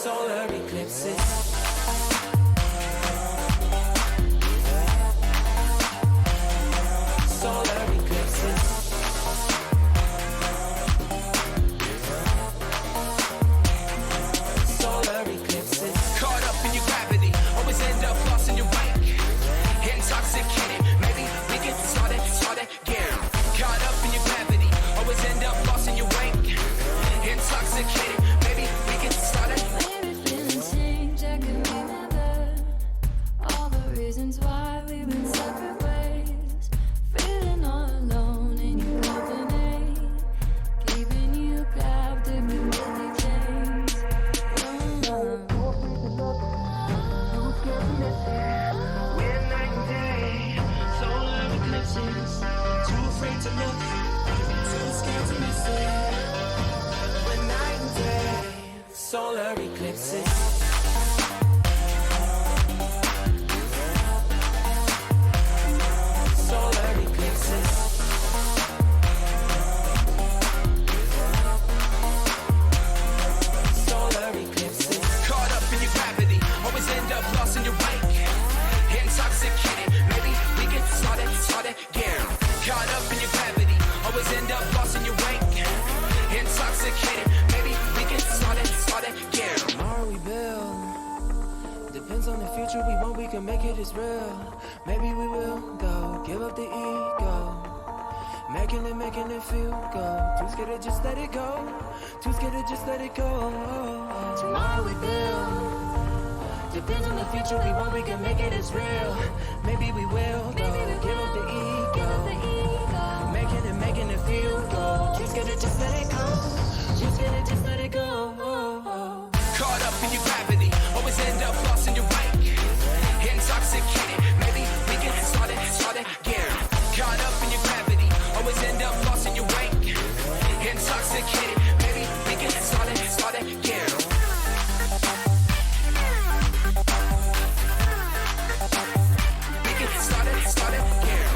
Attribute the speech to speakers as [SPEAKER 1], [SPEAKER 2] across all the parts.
[SPEAKER 1] solar eclipses. Solar eclipses. Solar eclipses.
[SPEAKER 2] Caught up in your gravity, always end up lost in your wake. Intoxicated, maybe we can start again. Caught up in your gravity, always end up lost in your wake. Intoxicated, maybe we can start it.
[SPEAKER 3] Maybe feelings change, I can remember all the reasons why we've been separate ways. Feeling all alone and you alternate, keeping you captive with busy chains.
[SPEAKER 2] When night and day, solar eclipses.
[SPEAKER 1] Too afraid to look, too scared to miss it. When night and day, solar eclipses. Solar eclipses. Solar eclipses.
[SPEAKER 2] Caught up in your gravity, always end up lost in your wake. Intoxicated, maybe we can start again. Caught up in your gravity, always end up lost in your wake. Intoxicated, maybe we can start again.
[SPEAKER 1] Tomorrow we build. Depends on the future we want, we can make it as real. Maybe we will go, give up the ego. Making it feel good. Too scared to just let it go. Too scared to just let it go. Tomorrow we build. Depends on the future we want, we can make it as real. Maybe we will go, give up the ego. Making it feel good. Too scared to just let it go. Too scared to just let it go.
[SPEAKER 2] Caught up in your gravity, always end up lost in your wake. Intoxicated, maybe we can start again. Caught up in your gravity, always end up lost in your wake. Intoxicated, maybe we can start again. We can start again.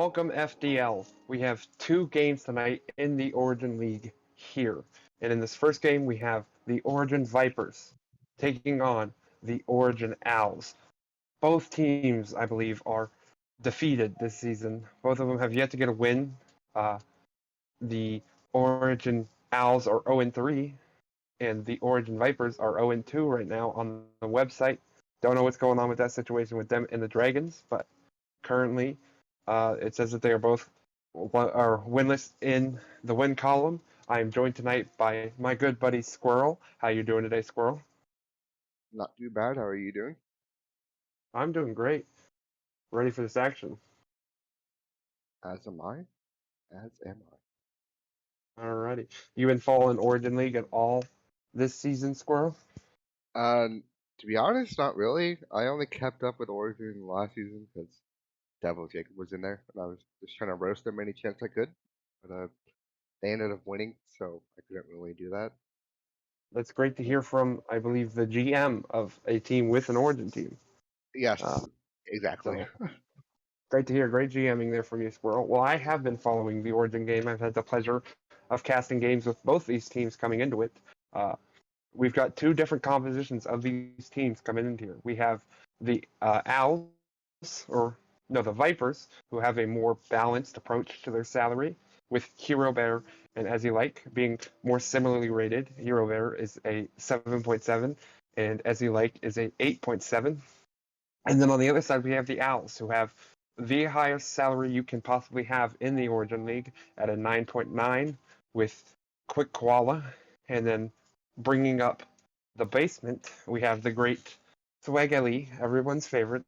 [SPEAKER 4] welcome FDL. We have 2 games tonight in the Origin League here. And in this first game, we have the Origin Vipers taking on the Origin Owls. Both teams, I believe, are defeated this season. Both of them have yet to get a win. The Origin Owls are 0-3, and the Origin Vipers are 0-2 right now on the website. Don't know what's going on with that situation with them and the Dragons, but currently it says that they are both winless in the win column. I am joined tonight by my good buddy Squirrel. How you doing today, Squirrel?
[SPEAKER 5] Not too bad. How are you doing?
[SPEAKER 4] I'm doing great. Ready for this action.
[SPEAKER 5] As am I. As am
[SPEAKER 4] Alrighty. You been following Origin League at all this season, Squirrel?
[SPEAKER 5] I. To be honest, not really. I only kept up with Origin last season because Devil Jacob was in there, and I was just trying to roast them any chance I could. But they ended up winning, so I couldn't really do that.
[SPEAKER 4] That's great to hear from, I believe, the GM of a team with an Origin team.
[SPEAKER 5] Yes, exactly.
[SPEAKER 4] So, great to hear. Great GMing there from you, Squirrel. Well, I have been following the Origin game. I've had the pleasure of casting games with both these teams coming into it. We've got 2 different compositions of these teams coming into here. We have the Owls, the Vipers, who have a more balanced approach to their salary, with Hero Bear and As You Like being more similarly rated. Hero Bear is a 7.7, and As You Like is a 8.7. And then on the other side, we have the Owls, who have the highest salary you can possibly have in the Origin League at a 9.9 with Quick Koala. And then bringing up the basement, we have the great Swagally, everyone's favorite.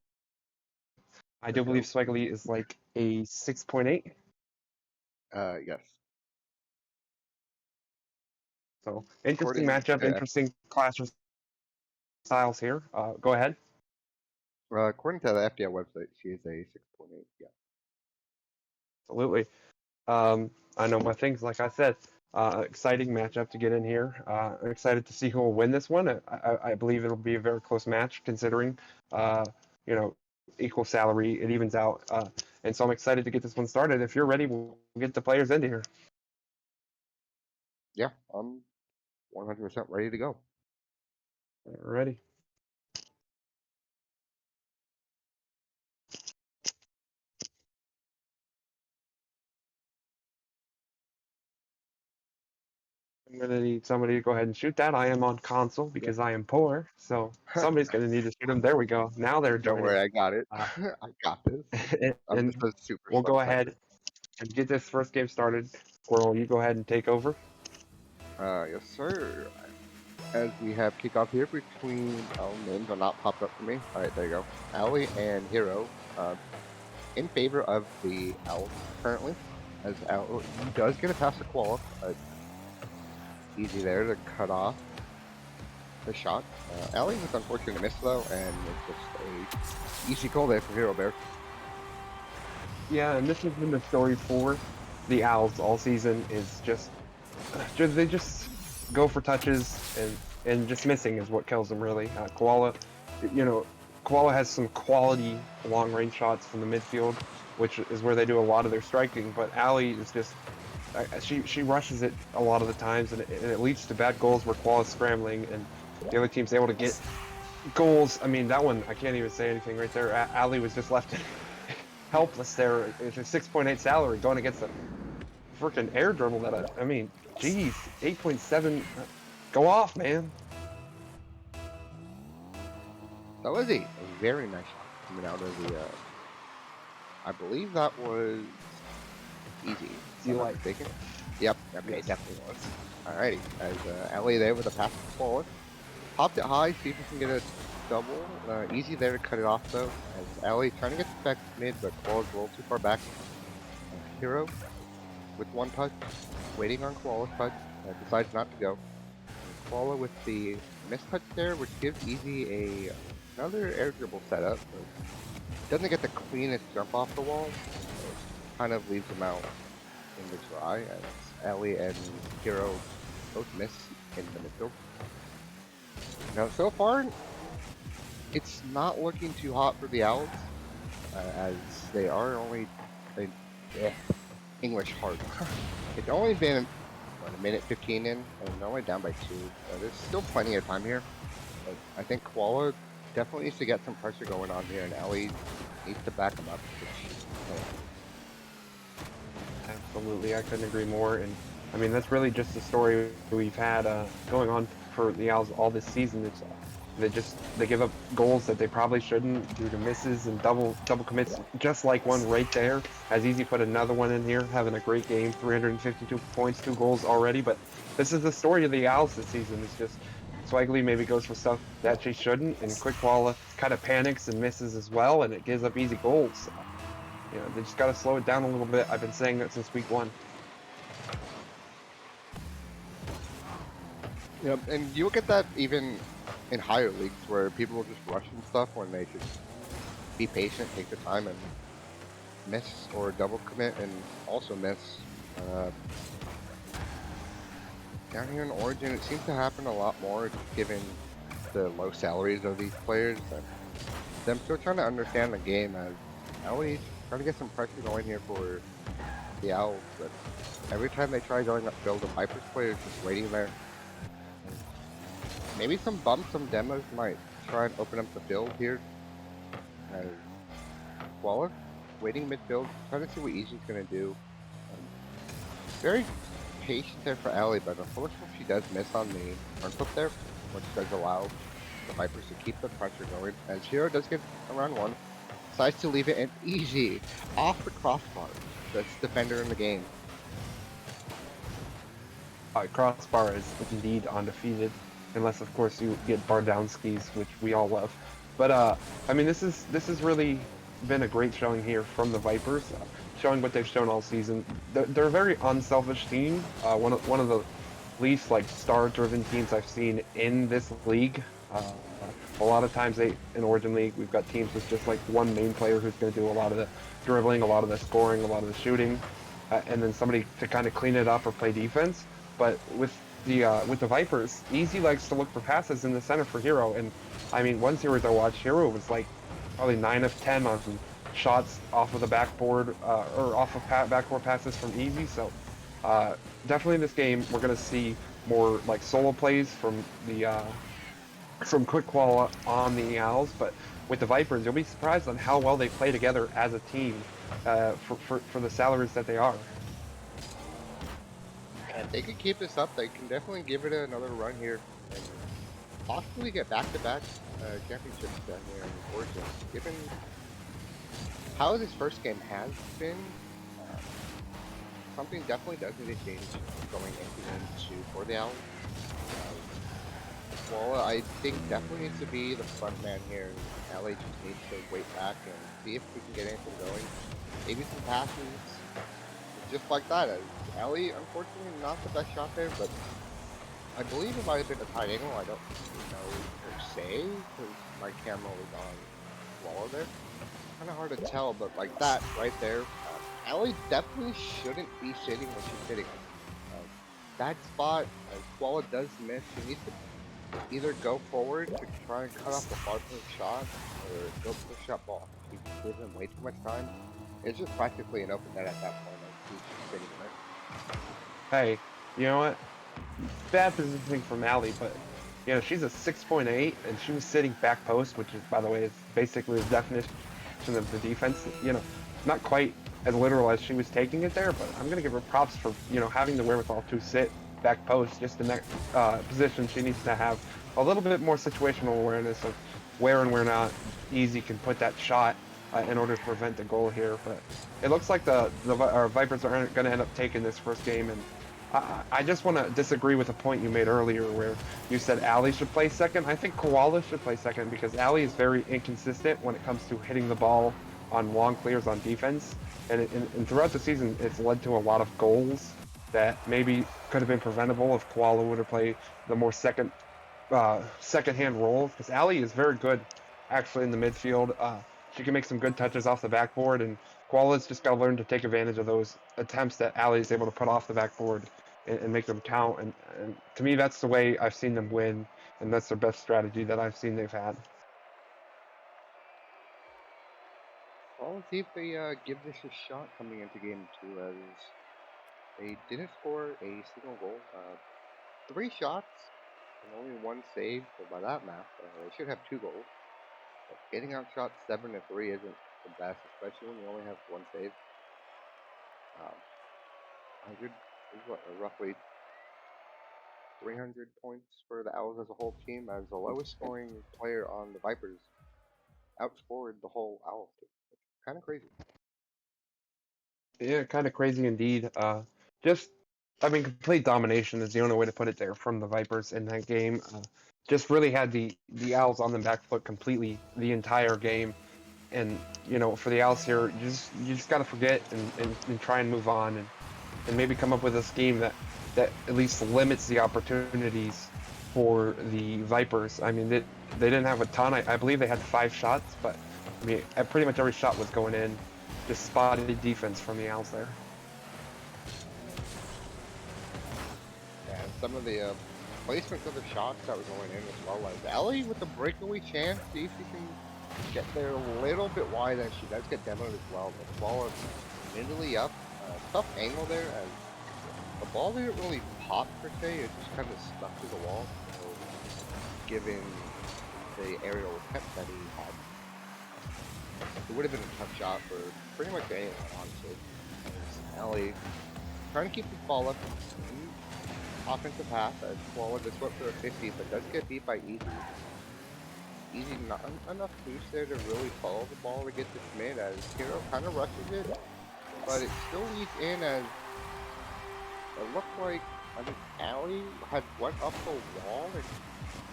[SPEAKER 4] I do believe Swagally is like a 6.8.
[SPEAKER 5] Yes.
[SPEAKER 4] So interesting
[SPEAKER 5] According
[SPEAKER 4] matchup,
[SPEAKER 5] to-
[SPEAKER 4] interesting clash of styles here. Go ahead.
[SPEAKER 5] According to the FDL website, she is a 6.8. Yeah.
[SPEAKER 4] Absolutely. I know my things, like I said. Exciting matchup to get in here. I'm excited to see who will win this one. I believe it'll be a very close match, considering equal salary. It evens out, and so I'm excited to get this one started. If you're ready, we'll get the players into here.
[SPEAKER 5] Yeah, I'm 100% ready to go.
[SPEAKER 4] Ready. I'm gonna need somebody to go ahead and shoot that. I am on console because I am poor, so somebody's gonna need to shoot them. There we go. Now they're
[SPEAKER 5] Don't
[SPEAKER 4] joining.
[SPEAKER 5] worry, I got it. I got this. I'm just a super.
[SPEAKER 4] We'll go ahead and get this first game started. Squirrel, you go ahead and take over.
[SPEAKER 5] Yes, sir. As we have kickoff here between names are not popped up for me. All right, there you go. Allie and Hero, in favor of the Owls currently. As Allie does get a pass to Koala. Easy there to cut off the shot. Allie was unfortunate to miss though, and it's just a easy goal there for Hero Bear.
[SPEAKER 4] Yeah, and this has been the story for the Owls all season. Is just they just go for touches and just missing is what kills them really. Koala has some quality long range shots from the midfield, which is where they do a lot of their striking. But Allie is just she rushes it a lot of the times, and it leads to bad goals where Koala's scrambling and the other team's able to get goals. I mean, that one I can't even say anything right there. Allie was just left helpless there. It's a 6.8 salary going against a freaking air dribble that I mean, geez, 8.7. Go off, man.
[SPEAKER 5] That was a very nice shot coming out of the. I believe that was easy.
[SPEAKER 4] You like
[SPEAKER 5] mistaken? Yep, it definitely was. Alrighty, as Ellie there with a pass forward. Popped it high, see if we can get a double. Easy there to cut it off though. As Ellie trying to get back mid, but Koala's a little too far back. Hero with one touch, waiting on Koala's touch, decides not to go. Koala with the mistouch there, which gives Easy another air dribble setup. Doesn't get the cleanest jump off the wall, so kind of leaves him out in the dry as Ellie and Hero both miss in the midfield. Now, so far, it's not looking too hot for the Owls, as they Yeah, English hard. It's only been what, a minute 15 in, and they're only down by 2. There's still plenty of time here. But I think Koala definitely needs to get some pressure going on here, and Ellie needs to back him up.
[SPEAKER 4] Absolutely, I couldn't agree more. And I mean, that's really just the story we've had going on for the Owls all this season. It's they give up goals that they probably shouldn't due to misses and double commits, just like one right there. As Easy put another one in here, having a great game, 352 points, 2 goals already. But this is the story of the Owls this season. It's just Swagley maybe goes for stuff that she shouldn't, and Quick Walla kind of panics and misses as well, and it gives up easy goals. You know, they just got to slow it down a little bit. I've been saying that since week 1.
[SPEAKER 5] Yep, and you look at that even in higher leagues where people will just rush and stuff when they should be patient, take their time, and miss or double commit and also miss. Down here in Origin, it seems to happen a lot more given the low salaries of these players and them still trying to understand the game as Ellie's trying to get some pressure going here for the Owls, but every time they try going upfield, the Vipers player is just waiting there. Maybe some bumps, some demos might try and open up the field here. As Waller waiting midfield, trying to see what Easy's going to do. Very patient there for Allie, but unfortunately she does miss on the front foot there, which does allow the Vipers to keep the pressure going. As Hero does get around 1, decides to leave it and Easy off the crossbar. Best defender in the game.
[SPEAKER 4] Crossbar is indeed undefeated, unless of course you get Bardowskis, which we all love. But I mean, this is really been a great showing here from the Vipers, showing what they've shown all season. They're a very unselfish team. One of the least like star-driven teams I've seen in this league. A lot of times in Origin League, we've got teams with just like one main player who's going to do a lot of the dribbling, a lot of the scoring, a lot of the shooting, and then somebody to kind of clean it up or play defense. But with the Vipers, Easy likes to look for passes in the center for Hero. And I mean, one series I watched, Hero was like probably 9 of 10 on some shots off of the backboard or off of backboard passes from Easy. So definitely in this game, we're going to see more like solo plays from Quick Koala on the Owls. But with the Vipers, you'll be surprised on how well they play together as a team for the salaries that they are.
[SPEAKER 5] If they can keep this up, they can definitely give it another run here and possibly get back-to-back championships down here in Origin. Given how this first game has been, something definitely does need to change going into game 2 for the Owls. Well, I think definitely needs to be the front man here. Allie just needs to wait back and see if we can get anything going. Maybe some passes, just like that. Allie, unfortunately, not the best shot there, but I believe it might have been a tight angle. I don't know per se, because my camera was on Waller there. Kind of hard to tell, but like that right there, Allie definitely shouldn't be sitting when she's hitting. That spot, Koala does miss. She needs to either go forward to try and cut off the far post shot, or go push up ball. She's giving him way too much time. It's just practically an open net at that point. She's just sitting there.
[SPEAKER 4] Hey, you know what? Bad positioning from Allie, but you know, she's a 6.8 and she was sitting back post, which is, by the way, is basically the definition of the defense. You know, not quite as literal as she was taking it there, but I'm gonna give her props for, you know, having the wherewithal to sit back post. Just in that position, she needs to have a little bit more situational awareness of where and where not Easy can put that shot in order to prevent the goal here. But it looks like the Vipers are going to end up taking this first game, and I just want to disagree with a point you made earlier where you said Allie should play second. I think Koala should play second because Allie is very inconsistent when it comes to hitting the ball on long clears on defense, and throughout the season it's led to a lot of goals that maybe could have been preventable if Koala would have played the more second-hand role, because Allie is very good actually in the midfield. She can make some good touches off the backboard, and Koala's just got to learn to take advantage of those attempts that Allie is able to put off the backboard and make them count. And to me, that's the way I've seen them win, and that's their best strategy that I've seen they've had.
[SPEAKER 5] Well, let's see if they give this a shot coming into game 2, as they didn't score a single goal. 3 shots and only 1 save, so by that math, they should have 2 goals. But getting outshot 7-3 isn't the best, especially when you only have 1 save. 100 is what, roughly 300 points for the Owls as a whole team, as the lowest scoring player on the Vipers outscored the whole Owls team. Kind of crazy.
[SPEAKER 4] Yeah, kind of crazy indeed. Just, I mean, complete domination is the only way to put it there from the Vipers in that game. Just really had the Owls on the back foot completely the entire game. And for the Owls here, you just got to forget and try and move on and maybe come up with a scheme that at least limits the opportunities for the Vipers. I mean, they didn't have a ton. I believe they had 5 shots, but I mean, pretty much every shot was going in. Just spotted defense from the Owls there.
[SPEAKER 5] And some of the placements of the shots that were going in as well. Like Ellie with the breakaway chance, see if she can get there a little bit wide, and she does get demoed as well. But the ball is mentally up. Tough angle there, as the ball didn't really pop per se, it just kind of stuck to the wall. So, given the aerial attempt that he had, it would have been a tough shot for pretty much anyone, honestly. Ellie trying to keep the ball up in offensive half, as Koala just went for a 50, but does get beat by Easy. Easy not enough boost there to really follow the ball to get this mid, as Hero kind of rushes it, but it still leads in, as it looked like, I think Allie had went up the wall, and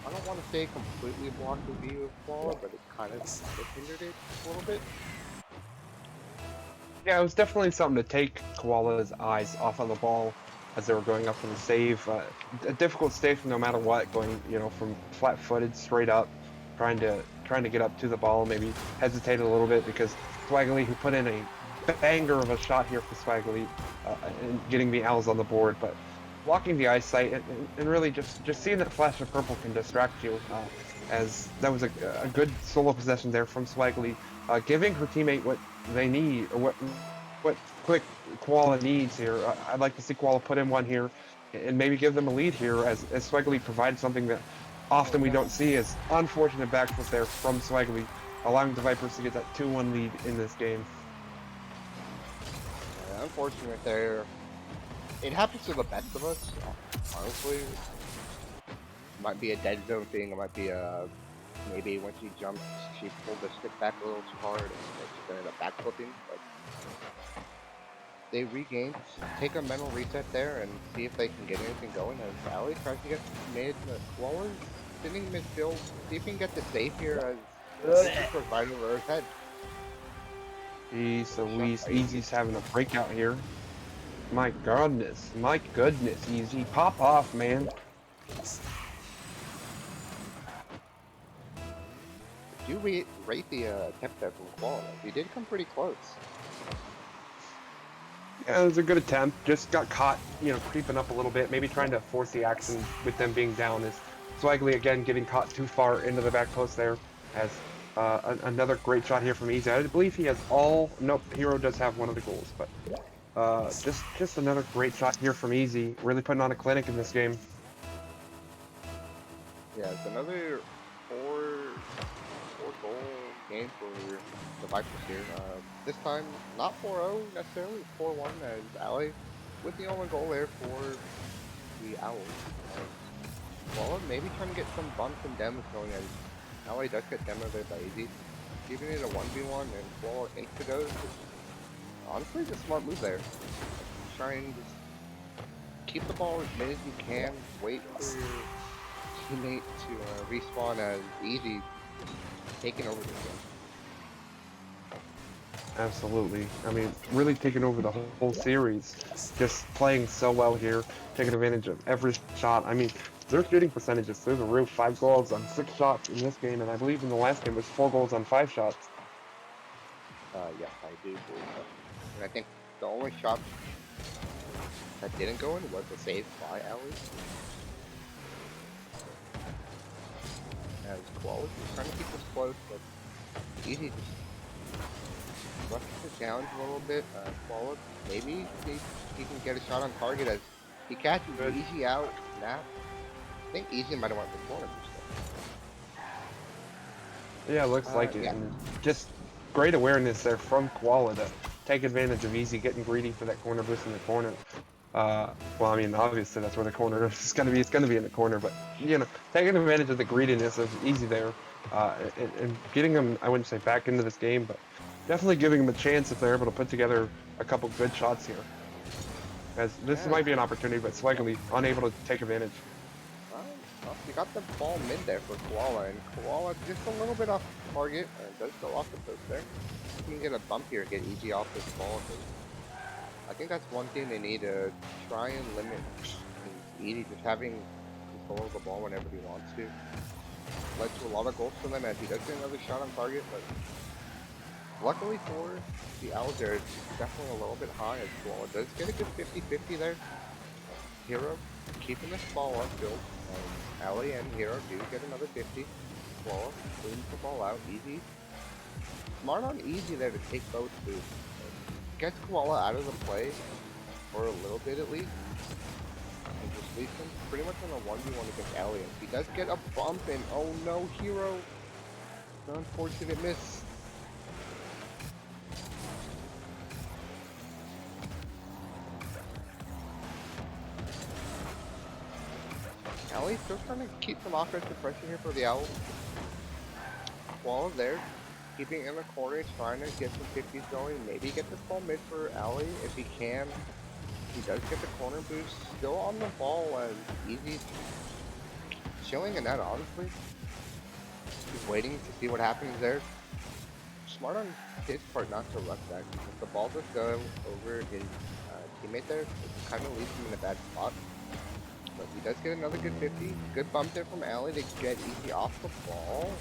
[SPEAKER 5] I don't want to say completely blocked the view of Koala, but it kind of hindered it a little bit.
[SPEAKER 4] Yeah, it was definitely something to take Koala's eyes off of the ball as they were going up for the save. A difficult save no matter what, going from flat-footed straight up, trying to get up to the ball. Maybe hesitated a little bit because Swaggerly, who put in a banger of a shot here for Swaggerly, and getting the Owls on the board, but blocking the eyesight and really just seeing that flash of purple can distract you, as that was a good solo possession there from Swaggerly, giving her teammate what they need, or what quick Koala needs here. I'd like to see Koala put in one here and maybe give them a lead here, as Swaggerly provided something that often we don't see, as unfortunate backflip there from Swaggerly, allowing the Vipers to get that 2-1 lead in this game.
[SPEAKER 5] Unfortunate there. It happens to the best of us, honestly. It might be a dead zone thing, it might be maybe when she jumped, she pulled the stick back a little too hard and she ended up backflipping, but they regained, take a mental reset there and see if they can get anything going, as Allie tries to get mid. Koala's sitting midfield, see if he can get the save here, as she's right over her head.
[SPEAKER 4] Jeez Louise, Easy's having a breakout here. My goodness, Easy, pop off, man.
[SPEAKER 5] Do you rate the attempt there from Koala? He did come pretty close.
[SPEAKER 4] Yeah, it was a good attempt. Just got caught, creeping up a little bit. Maybe trying to force the action with them being down. Is Swaggerly again getting caught too far into the back post there. As another great shot here from Easy. I believe he has all. Nope, Hero does have one of the goals, but just another great shot here from Easy. Really putting on a clinic in this game.
[SPEAKER 5] Yeah, it's another four goal game for the Vipers here. This time, not 4-0 necessarily, 4-1, as Allie with the only goal there for the Owls. Well, maybe trying to get some bumps and demos going, as Allie does get demoed there by Easy. Giving it a 1v1 and Koala thinks to go. Honestly, it's a smart move there. Try and just keep the ball as mid as you can, wait for your teammate to respawn, as Easy taking over the game.
[SPEAKER 4] Absolutely. I mean, really taking over the whole series. Just playing so well here, taking advantage of every shot. I mean, their shooting percentages through the roof. 5 goals on 6 shots in this game, and I believe in the last game it was 4 goals on 5 shots.
[SPEAKER 5] Yes, I do believe so. And I think the only shot that didn't go in was the save by Allie. As Koala was trying to keep this close, but Easy just rushes the challenge a little bit. Koala, maybe he can get a shot on target as he catches
[SPEAKER 4] Good.
[SPEAKER 5] Easy out. Snap. I think Easy might have went for corner boost
[SPEAKER 4] Yeah, looks like it.
[SPEAKER 5] yeah.
[SPEAKER 4] And just great awareness there from Koala to take advantage of Easy getting greedy for that corner boost in the corner. Well, I mean, obviously that's where the corner is going to be. It's going to be in the corner, but you know, taking advantage of the greediness of Easy there, and getting him, I wouldn't say back into this game, but definitely giving him a chance if they're able to put together a couple good shots here. As this
[SPEAKER 5] Yeah.
[SPEAKER 4] might be an opportunity, but Swaggerly unable to take advantage.
[SPEAKER 5] Well, you got the ball mid there for Koala, and Koala just a little bit off target, and does go off the post there. You can get a bump here and get Easy off this ball. I think that's one thing they need to try and limit. Easy just having control of the ball whenever he wants to. Led to a lot of goals for them as he does get another shot on target, but luckily for the Owls there, it's definitely a little bit high as Koala does get a good 50-50 there. Hero keeping this ball upfield. Alley and Hero do get another 50. Koala cleans the ball out. Easy. Smart on Easy there to take both boosts. Gets Koala out of the play for a little bit at least. And just leaves him pretty much on a 1v1 against Alley. And he does get a bump and oh no, Hero. An unfortunate miss. Alley still trying to keep some offensive pressure here for the Owls. Koala there, keeping it in the corner, trying to get some 50s going. Maybe get this ball mid for Alley if he can. He does get the corner boost. Still on the ball and Easy chilling in that, honestly. He's waiting to see what happens there. Smart on his part not to rush that. If the ball does go over his teammate there, it kind of leaves him in a bad spot. But he does get another good 50. Good bump there from Alley to get Easy off the ball.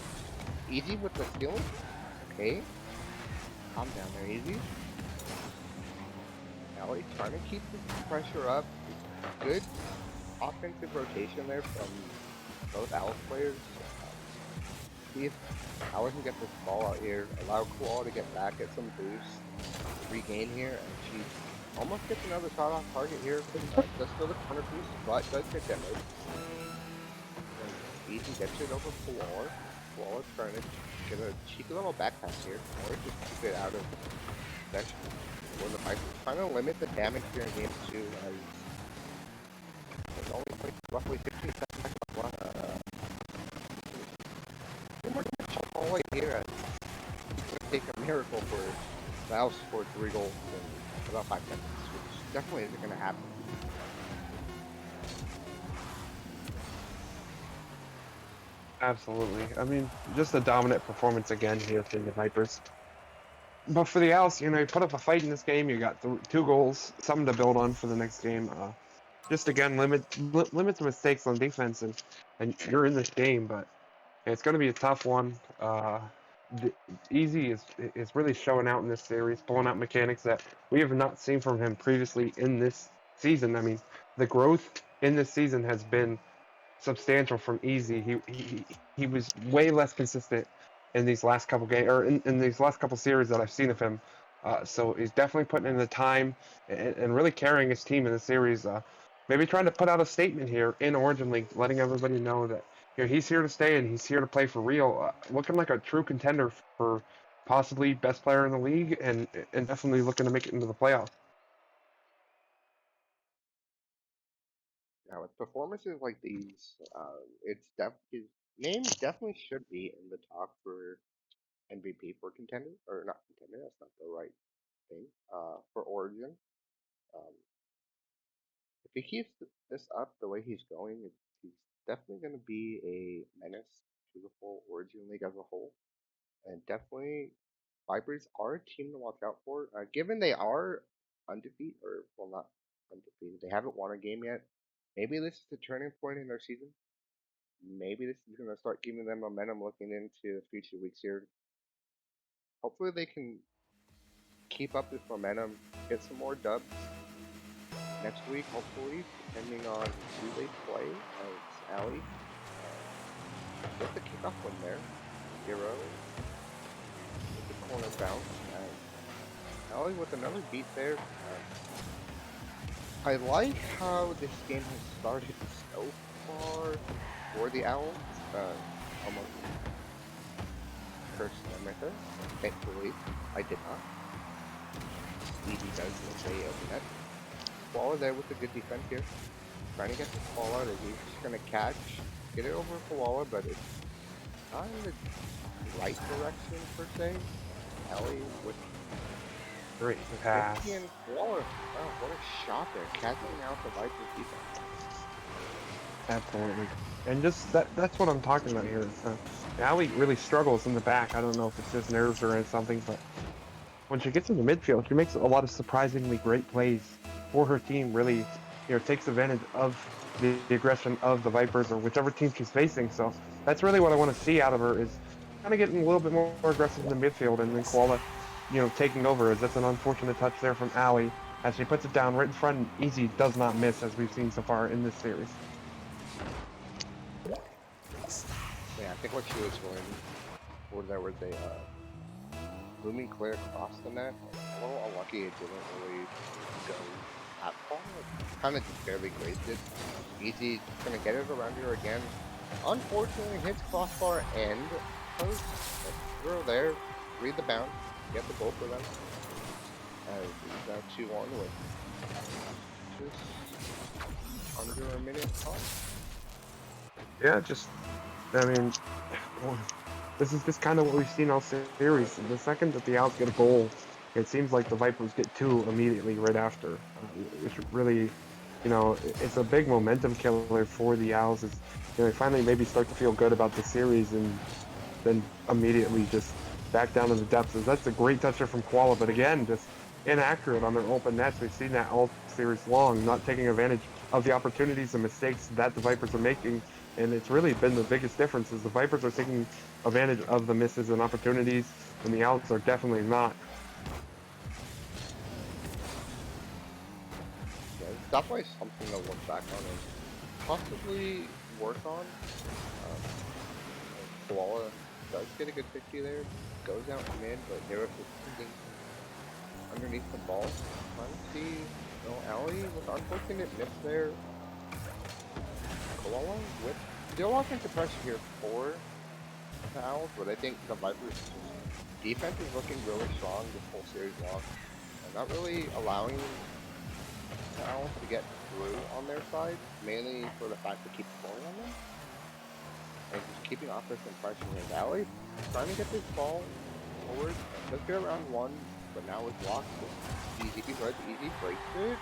[SPEAKER 5] Easy with the steal. Okay. Calm down there, Easy. Alley trying to keep the pressure up. Good offensive rotation there from both Owls players. See if Owls can get this ball out here. Allow Koala to get back, get some boost. Regain here, and she almost gets another shot off target here. Does still the corner boost, but does get demoed. Easy gets it over Koala. Koala trying to get a cheeky little back pass here, or just keep it out of possession. Or the Vipers trying to limit the damage here in game 2 as there's only like roughly 15 seconds left. All the way here. It's going to take a miracle for the Owls to score 3 goals in about 5 seconds, which definitely isn't going to happen.
[SPEAKER 4] Absolutely. I mean, just a dominant performance again here from the Vipers. But for the Owls, you know, you put up a fight in this game. You got 2 goals, something to build on for the next game. Just again, limit the mistakes on defense, and you're in this game. But it's going to be a tough one. Easy is really showing out in this series, pulling out mechanics that we have not seen from him previously in this season. I mean, the growth in this season has been substantial from Easy. He was way less consistent in these last couple games, or in these last couple series that I've seen of him. So he's definitely putting in the time and really carrying his team in the series. Maybe trying to put out a statement here in Origin League, letting everybody know that he's here to stay and he's here to play for real. Looking like a true contender for possibly best player in the league, and definitely looking to make it into the playoffs.
[SPEAKER 5] Now, with performances like these, his name definitely should be in the talk for MVP for contender, or not contender. That's not the right thing. For Origin, um, if he keeps this up the way he's going, he's definitely going to be a menace to the whole Origin League as a whole, and definitely Vipers are a team to watch out for. Given they are undefeated, or well, not undefeated, they haven't won a game yet. Maybe this is the turning point in their season. Maybe this is going to start giving them momentum looking into the future weeks here. Hopefully they can keep up this momentum, get some more dubs next week, hopefully, depending on who they play. It's Alley. Get the kickoff win there. Hero. With the corner bounce. Ellie with another beat there. I like how this game has started so far for the Owls. Almost cursed them right there. Thankfully, I did not. Easy does look way open net. Koala there with a good defense here. Trying to get the ball out as he's just going to catch. Get it over Koala, but it's not in the right direction per se. Ellie with
[SPEAKER 4] Great pass.
[SPEAKER 5] 50 and Koala. Wow, what a shot there. Catching out the Viper's defense.
[SPEAKER 4] Absolutely. And just that's what I'm talking about here. Allie really struggles in the back. I don't know if it's just nerves or something, but when she gets into midfield, she makes a lot of surprisingly great plays for her team. Really, takes advantage of the aggression of the Vipers or whichever team she's facing. So that's really what I want to see out of her, is kind of getting a little bit more aggressive in the midfield, and then Koala, taking over. As that's an unfortunate touch there from Allie as she puts it down right in front. And Easy does not miss, as we've seen so far in this series.
[SPEAKER 5] Yeah, I think what she was going for there was a looming clear across the net. A little unlucky it didn't really go that far. Kind of just barely grazed it. Easy gonna get it around here again. Unfortunately hits crossbar and post. Throw there. Read the bounce. Get the goal for them. As it's now 2-1 with just under a minute on.
[SPEAKER 4] Yeah, this is just kind of what we've seen all series. The second that the Owls get a goal, it seems like the Vipers get two immediately right after. Which really, it's a big momentum killer for the Owls. They finally maybe start to feel good about the series, and then immediately just back down to the depths. That's a great toucher from Koala, but again, just inaccurate on their open nets. We've seen that all series long, not taking advantage of the opportunities and mistakes that the Vipers are making. And it's really been the biggest difference, is the Vipers are taking advantage of the misses and opportunities, and the Owls are definitely not.
[SPEAKER 5] Yeah, it's definitely something to look back on and possibly work on. Koala does get a good 50 there, goes out mid, but Hero is underneath the ball. Trying to see, Allie with unfortunate miss there. Koala with still offensive pressure here for the Owls, but I think the Vipers' defense is looking really strong this whole series long. And not really allowing the Owls to get through on their side, mainly for the fact they keep scoring on them. And just keeping offensive pressure here. Allie trying to get this ball forward. Let's get around one, but now it's locked. Easy breaks it.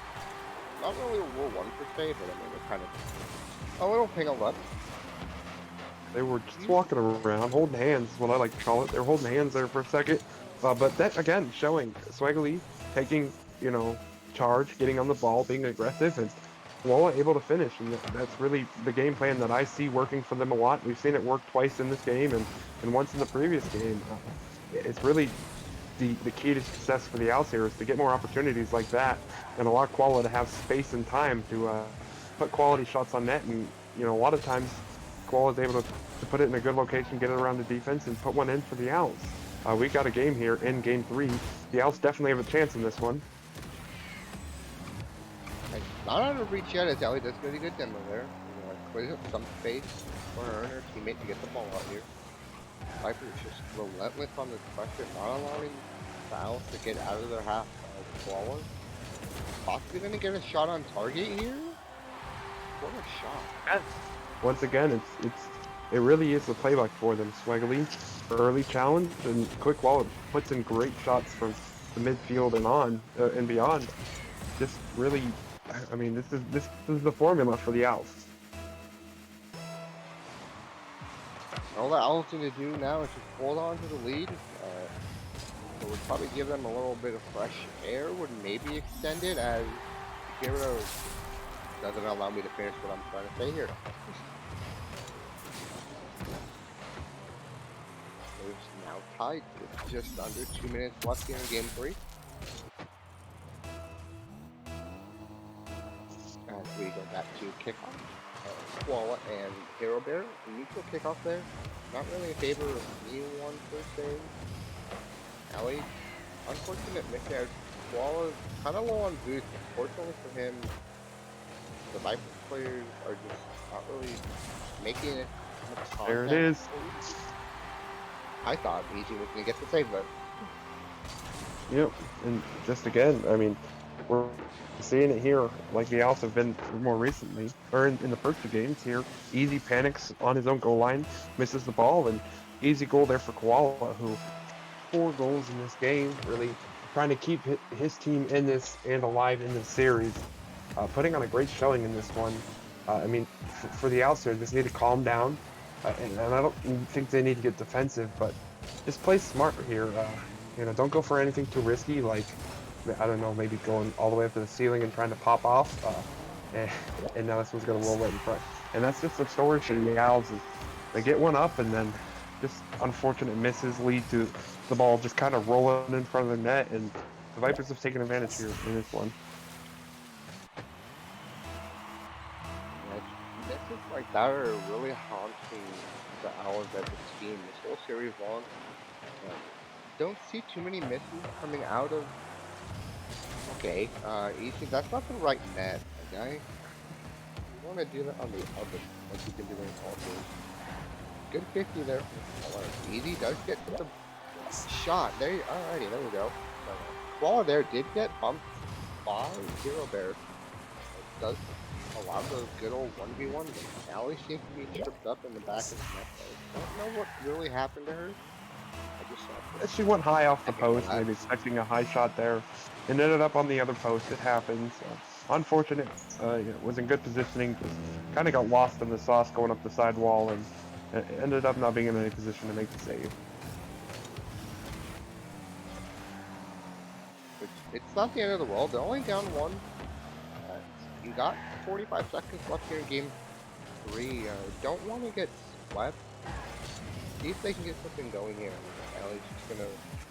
[SPEAKER 5] Not really a rule one per se, but it's kind of a little ping of luck.
[SPEAKER 4] They were just walking around, holding hands is what I like to call it. They were holding hands there for a second. But that, again, showing Swaggerly taking, charge, getting on the ball, being aggressive, and Koala able to finish. And that's really the game plan that I see working for them a lot. We've seen it work twice in this game and once in the previous game. It's really the key to success for the Owls here, is to get more opportunities like that and allow Koala to have space and time to put quality shots on net. And, a lot of times Koala is able to put it in a good location, get it around the defense, and put one in for the Owls. We got a game here in Game 3. The Owls definitely have a chance in this one.
[SPEAKER 5] Not out of reach yet, as Allie does get a good demo there. Clears up some space for her and her teammate to get the ball out here. Viper is just relentless on this pressure, not allowing the Owls to get out of their half of Koala. Possibly going to get a shot on target here? What a shot.
[SPEAKER 4] Once again, it really is the playbook for them. Swaggerly, early challenge, and Quick Wallet puts in great shots from the midfield and on and beyond. Just really, this is the formula for the Owls.
[SPEAKER 5] All the Owls need to do now is just hold on to the lead. It would probably give them a little bit of fresh air, would maybe extend it, as Hero doesn't allow me to finish what I'm trying to say here. It's now tied with just under 2 minutes left here in Game 3. As we go back to kickoff. Koala and Hero Bear, neutral kickoff there. Not really in favor of anyone per se. Allie unfortunate miss there. Koala's kind of low on boost. Fortunately for him, the Viper players are just not really making it much contact.
[SPEAKER 4] There it is.
[SPEAKER 5] I thought Easy was going to get the save though.
[SPEAKER 4] Yep, and just again, I mean, we're seeing it here, like the Owls have been more recently, or in the first two games here. Easy panics on his own goal line, misses the ball, and easy goal there for Koala, who 4 goals in this game, really trying to keep his team in this and alive in this series, putting on a great showing in this one. I mean, for the Owls here, just need to calm down, and I don't think they need to get defensive, but just play smart here. You know, don't go for anything too risky, like, I don't know, maybe going all the way up to the ceiling and trying to pop off, and now this one's going to roll right in front. And that's just the story for the Owls, is they get one up, and then just unfortunate misses lead to the ball just kind of rolling in front of the net, and the Vipers have taken advantage here in this one.
[SPEAKER 5] Misses like that are really haunting the Owls as a team this whole series long. Don't see too many misses coming out of. Okay, Easy, that's not the right net, okay? You want to do that on the other, like you've been doing all games. Good 50 there. Easy does get the shot. Alrighty, there we go. Koala there did get bumped by Hero Bear. It does allow those good old 1v1. Allie seems to be tripped up in the back of the net. I don't know what really happened to her.
[SPEAKER 4] She went high off the post, maybe expecting a high shot there, and ended up on the other post. It happens. Unfortunate. Was in good positioning. Just kind of got lost in the sauce going up the side wall, and ended up not being in any position to make the save.
[SPEAKER 5] It's not the end of the world. They're only down 1. You got 45 seconds left here in game 3. Don't want to get swept. See if they can get something going here. Allie's just gonna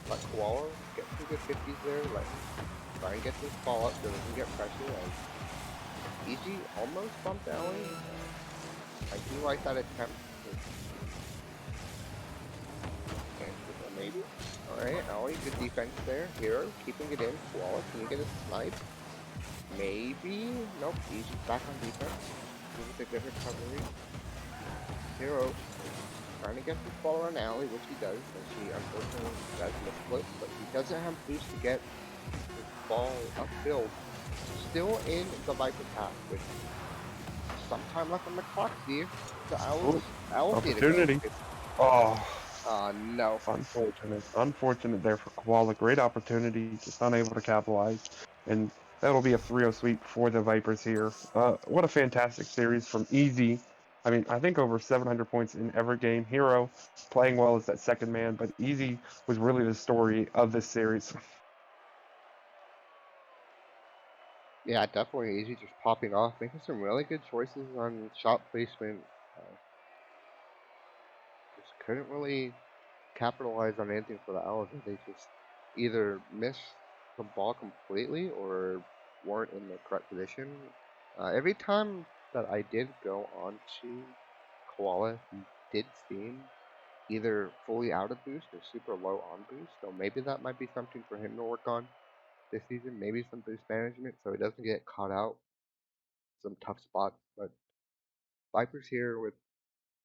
[SPEAKER 5] let Koala get some good 50s there. Try and get this ball up so they can get pressure. Easy almost bumped Allie. I do like that attempt. Maybe. Alright, Allie, good defense there. Hero keeping it in. Koala, can you get a snipe? Maybe. Nope. Easy back on defense. Give it a good recovery. Hero trying to get this ball around Alley, which he does, and she unfortunately does misflip, but he doesn't have boost to get this ball upfield. Still in the Viper path with some time left on the clock, Steve. The Owls
[SPEAKER 4] opportunity. Oh.
[SPEAKER 5] No.
[SPEAKER 4] Unfortunate there for Koala. Great opportunity, just unable to capitalize. And that'll be a 3-0 sweep for the Vipers here. What a fantastic series from Easy. I mean, I think over 700 points in every game. Hero playing well as that second man, but Easy was really the story of this series.
[SPEAKER 5] Yeah, definitely Easy just popping off, making some really good choices on shot placement. Just couldn't really capitalize on anything for the Owls. They just either missed the ball completely or weren't in the correct position. Every time that I did go on to Koala, he did seem either fully out of boost or super low on boost. So maybe that might be something for him to work on this season. Maybe some boost management so he doesn't get caught out some tough spots. But Vipers here with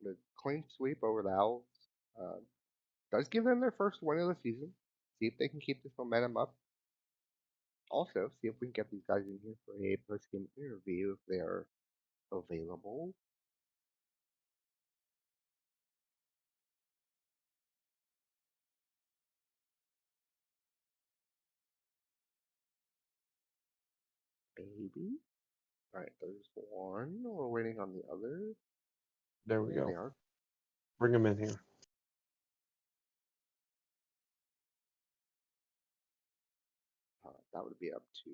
[SPEAKER 5] the clean sweep over the Owls does give them their first win of the season. See if they can keep this momentum up. Also, see if we can get these guys in here for a post-game interview if they are available. Maybe. Alright, there's one. We're waiting on the other.
[SPEAKER 4] There we
[SPEAKER 5] There
[SPEAKER 4] go.
[SPEAKER 5] they are.
[SPEAKER 4] Bring him in here.
[SPEAKER 5] That would be up to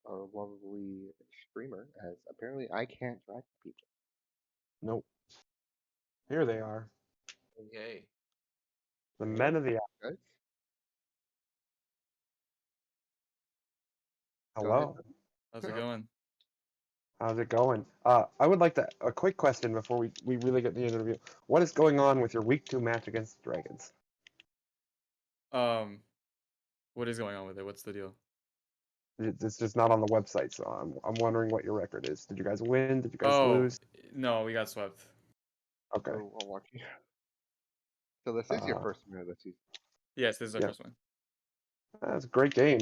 [SPEAKER 5] our lovely streamer, as apparently I can't drag people.
[SPEAKER 4] Nope. Here they are.
[SPEAKER 6] Yay.
[SPEAKER 4] The men of the hour.
[SPEAKER 5] Good.
[SPEAKER 4] Hello.
[SPEAKER 6] How's it going?
[SPEAKER 4] How's it going? I would like a quick question before we really get the interview. What is going on with your week 2 match against the Dragons?
[SPEAKER 6] What is going on with it? What's the deal?
[SPEAKER 4] It's just not on the website, so I'm wondering what your record is. Did you guys win? Did you guys
[SPEAKER 6] Oh,
[SPEAKER 4] lose?
[SPEAKER 6] no, we got swept.
[SPEAKER 4] Okay.
[SPEAKER 5] So unlucky. So this is your
[SPEAKER 4] Uh,
[SPEAKER 5] first win of the season.
[SPEAKER 6] Yes, this is our
[SPEAKER 4] Yeah.
[SPEAKER 6] first one.
[SPEAKER 4] That's a great game.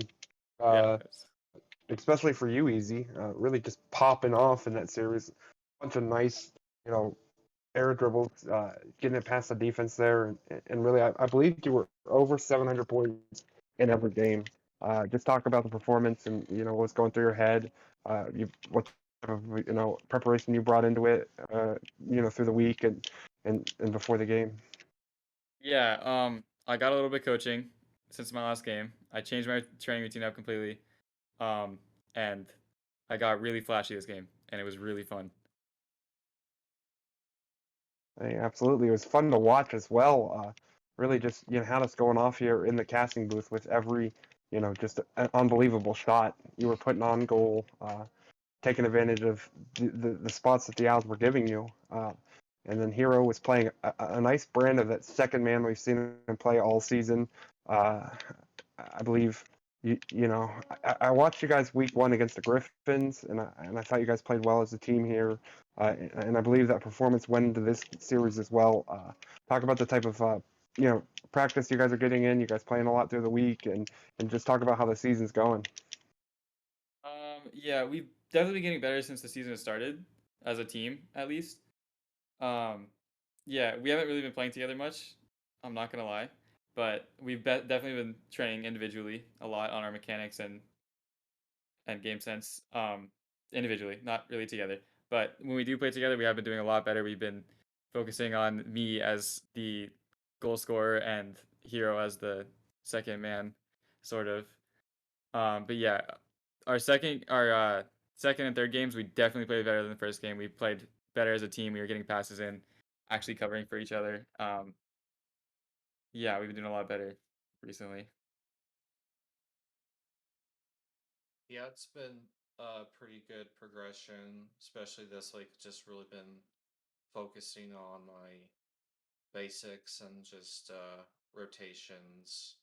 [SPEAKER 6] Yeah.
[SPEAKER 4] Especially for you, Easy. Really just popping off in that series. Bunch of nice, air dribbles, getting it past the defense there, and really, I believe you were over 700 points in every game. Just talk about the performance and what's going through your head. What type of preparation you brought into it, through the week and before the game.
[SPEAKER 6] Yeah, I got a little bit coaching since my last game. I changed my training routine up completely. And I got really flashy this game, and it was really fun.
[SPEAKER 4] Hey, absolutely, it was fun to watch as well. Really, just had us going off here in the casting booth with every, just an unbelievable shot you were putting on goal, taking advantage of the spots that the Owls were giving you. And then Hero was playing a nice brand of that second man we've seen him play all season. I believe I watched you guys week 1 against the Griffins, and I thought you guys played well as a team here. And I believe that performance went into this series as well. Talk about the type of practice you guys are getting in. You guys playing a lot through the week, and just talk about how the season's going.
[SPEAKER 6] Yeah, we've definitely been getting better since the season has started, as a team, at least. Yeah, we haven't really been playing together much. I'm not gonna lie, but we've definitely been training individually a lot on our mechanics and game sense. Individually, not really together. But when we do play together, we have been doing a lot better. We've been focusing on me as the goal scorer and Hero as the second man, sort of. But yeah, our second and third games, we definitely played better than the first game. We played better as a team. We were getting passes in, actually covering for each other. Yeah, we've been doing a lot better recently.
[SPEAKER 7] Yeah, it's been a pretty good progression, especially this week. Just really been focusing on my basics and just rotations,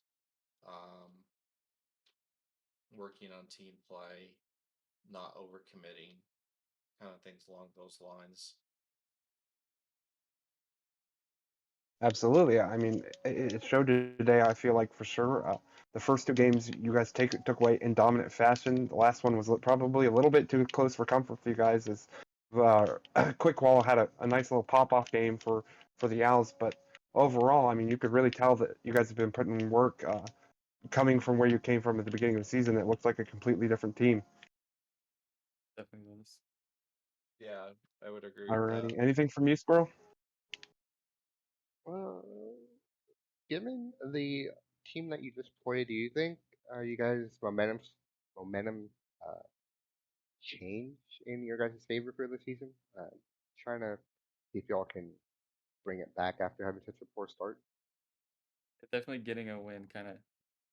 [SPEAKER 7] um, working on team play, not overcommitting, kind of things along those lines.
[SPEAKER 4] Absolutely. I mean, it showed today. I feel like for sure. The first 2 games you guys took away in dominant fashion. The last one was probably a little bit too close for comfort for you guys. As Quick Wall had a nice little pop off game for the Owls, but overall, I mean, you could really tell that you guys have been putting in work. Coming from where you came from at the beginning of the season, it looks like a completely different team.
[SPEAKER 6] Definitely was.
[SPEAKER 7] Yeah, I would agree with
[SPEAKER 4] Alrighty.
[SPEAKER 7] that.
[SPEAKER 4] Anything from you, Squirrel?
[SPEAKER 5] Well, given the team that you just played, do you think you guys momentum uh, change in your guys' favor for the season? Trying to see if y'all can bring it back after having such a poor start.
[SPEAKER 6] Definitely getting a win kind of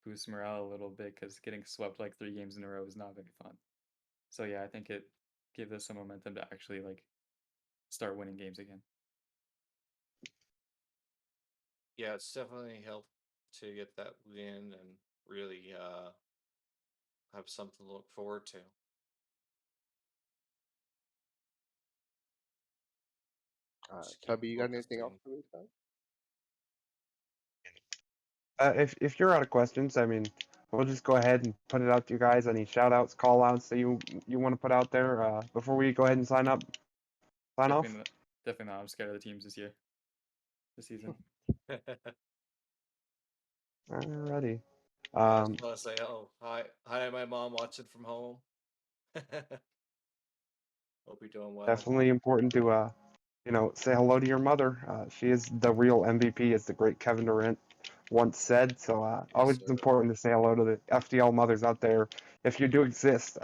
[SPEAKER 6] boosts morale a little bit because getting swept like 3 games in a row is not very fun. So yeah, I think it gives us some momentum to actually like start winning games again.
[SPEAKER 7] Yeah, it's definitely helped to get that win and really have something to look forward to. Just keep
[SPEAKER 5] Tubby, you got anything else
[SPEAKER 7] focusing.
[SPEAKER 5] for this guys?
[SPEAKER 4] If you're out of questions, I mean, we'll just go ahead and put it out to you guys. Any shout outs, call outs that you want to put out there before we go ahead and sign off?
[SPEAKER 6] Definitely not. I'm scared of the teams this season.
[SPEAKER 4] Alrighty.
[SPEAKER 7] I was gonna say, oh, hi, my mom watching from home. Hope you're doing well.
[SPEAKER 4] Definitely important to say hello to your mother. She is the real MVP, as the great Kevin Durant once said. So always
[SPEAKER 7] sir.
[SPEAKER 4] important to say hello to the FDL mothers out there, if you do exist.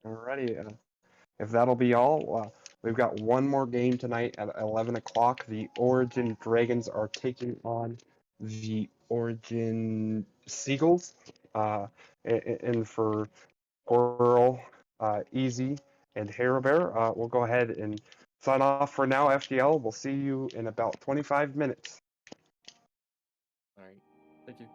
[SPEAKER 4] Alrighty. If that'll be all, we've got one more game tonight at 11 o'clock. The Origin Dragons are taking on the Origin Seagulls. And for Squirrel, Easy, and Hare Bear, we'll go ahead and sign off for now, FGL. We'll see you in about 25 minutes.
[SPEAKER 7] All right.
[SPEAKER 6] Thank you.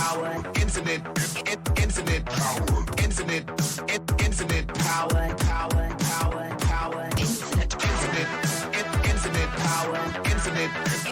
[SPEAKER 2] power, infinite power, infinite power, infinite power, infinite power, infinite power.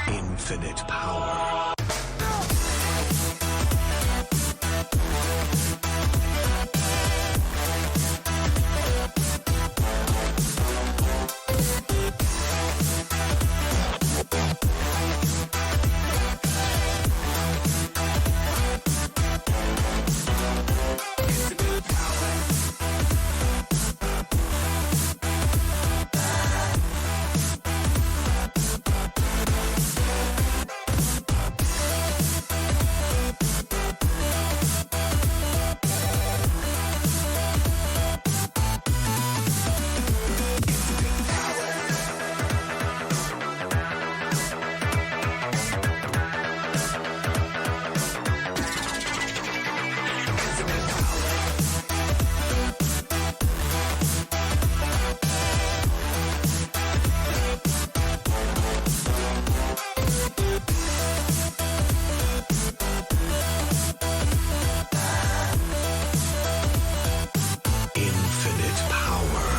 [SPEAKER 2] Infinite power. Infinite power.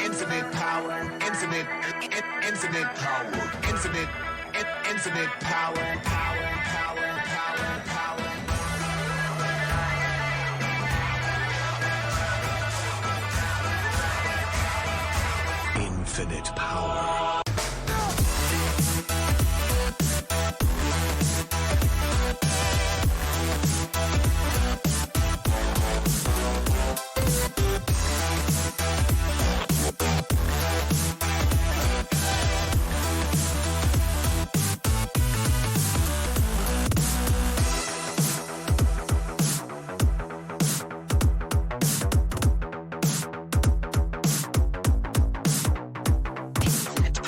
[SPEAKER 2] Infinite power, infinite power, infinite power, power. Infinite power. Infinite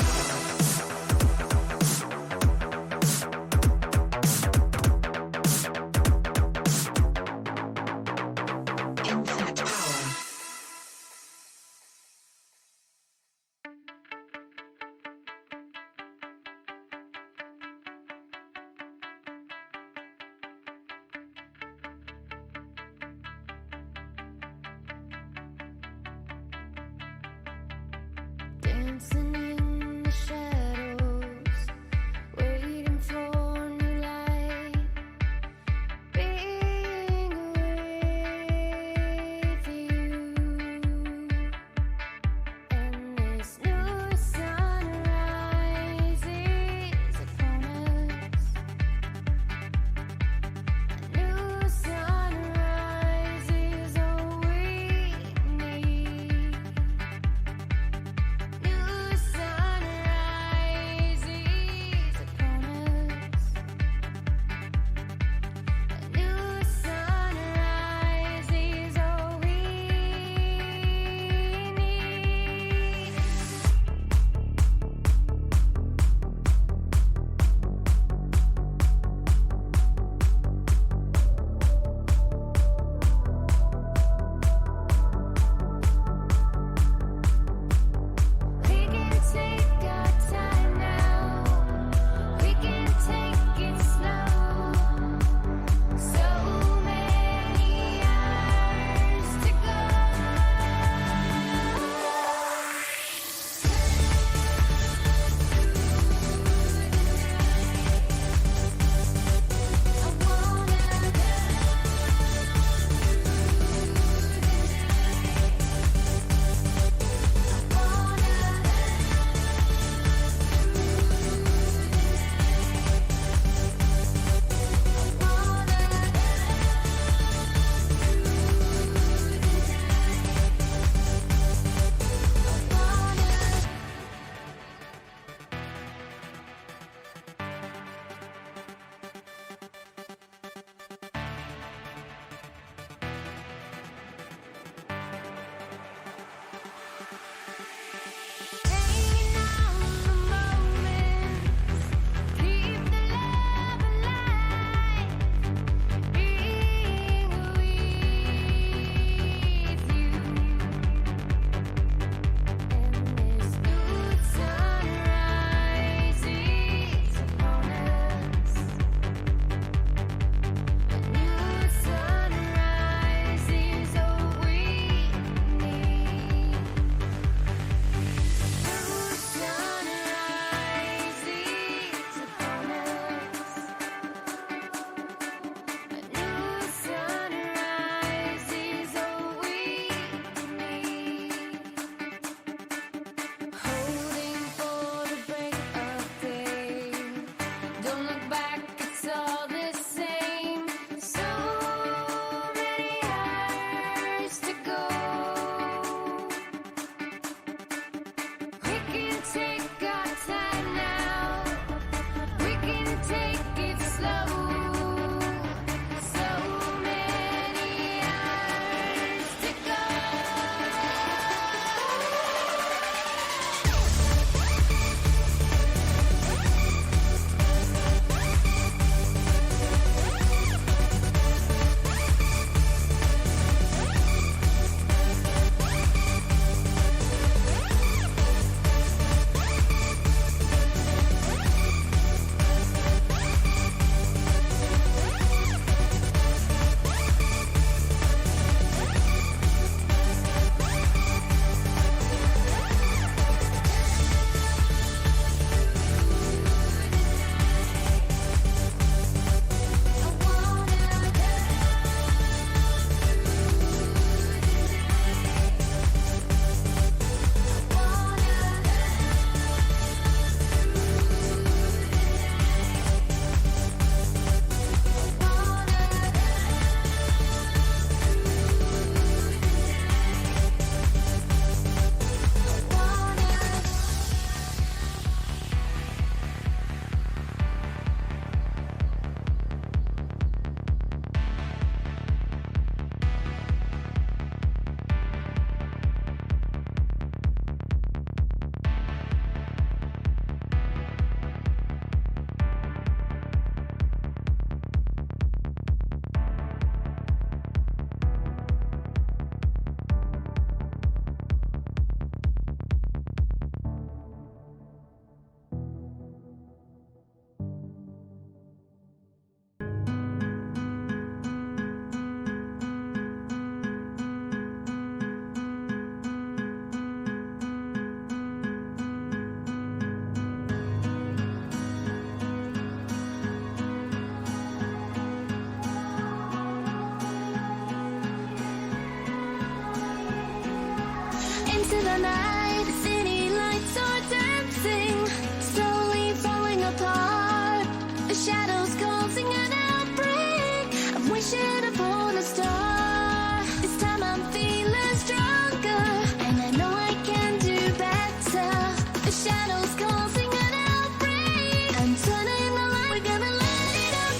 [SPEAKER 3] the night. The city lights are dancing, slowly falling apart. The shadows causing an outbreak. I'm wishing upon a star. This time I'm feeling stronger, and I know I can do better. The shadows causing an outbreak. I'm turning the light. We're gonna light it up,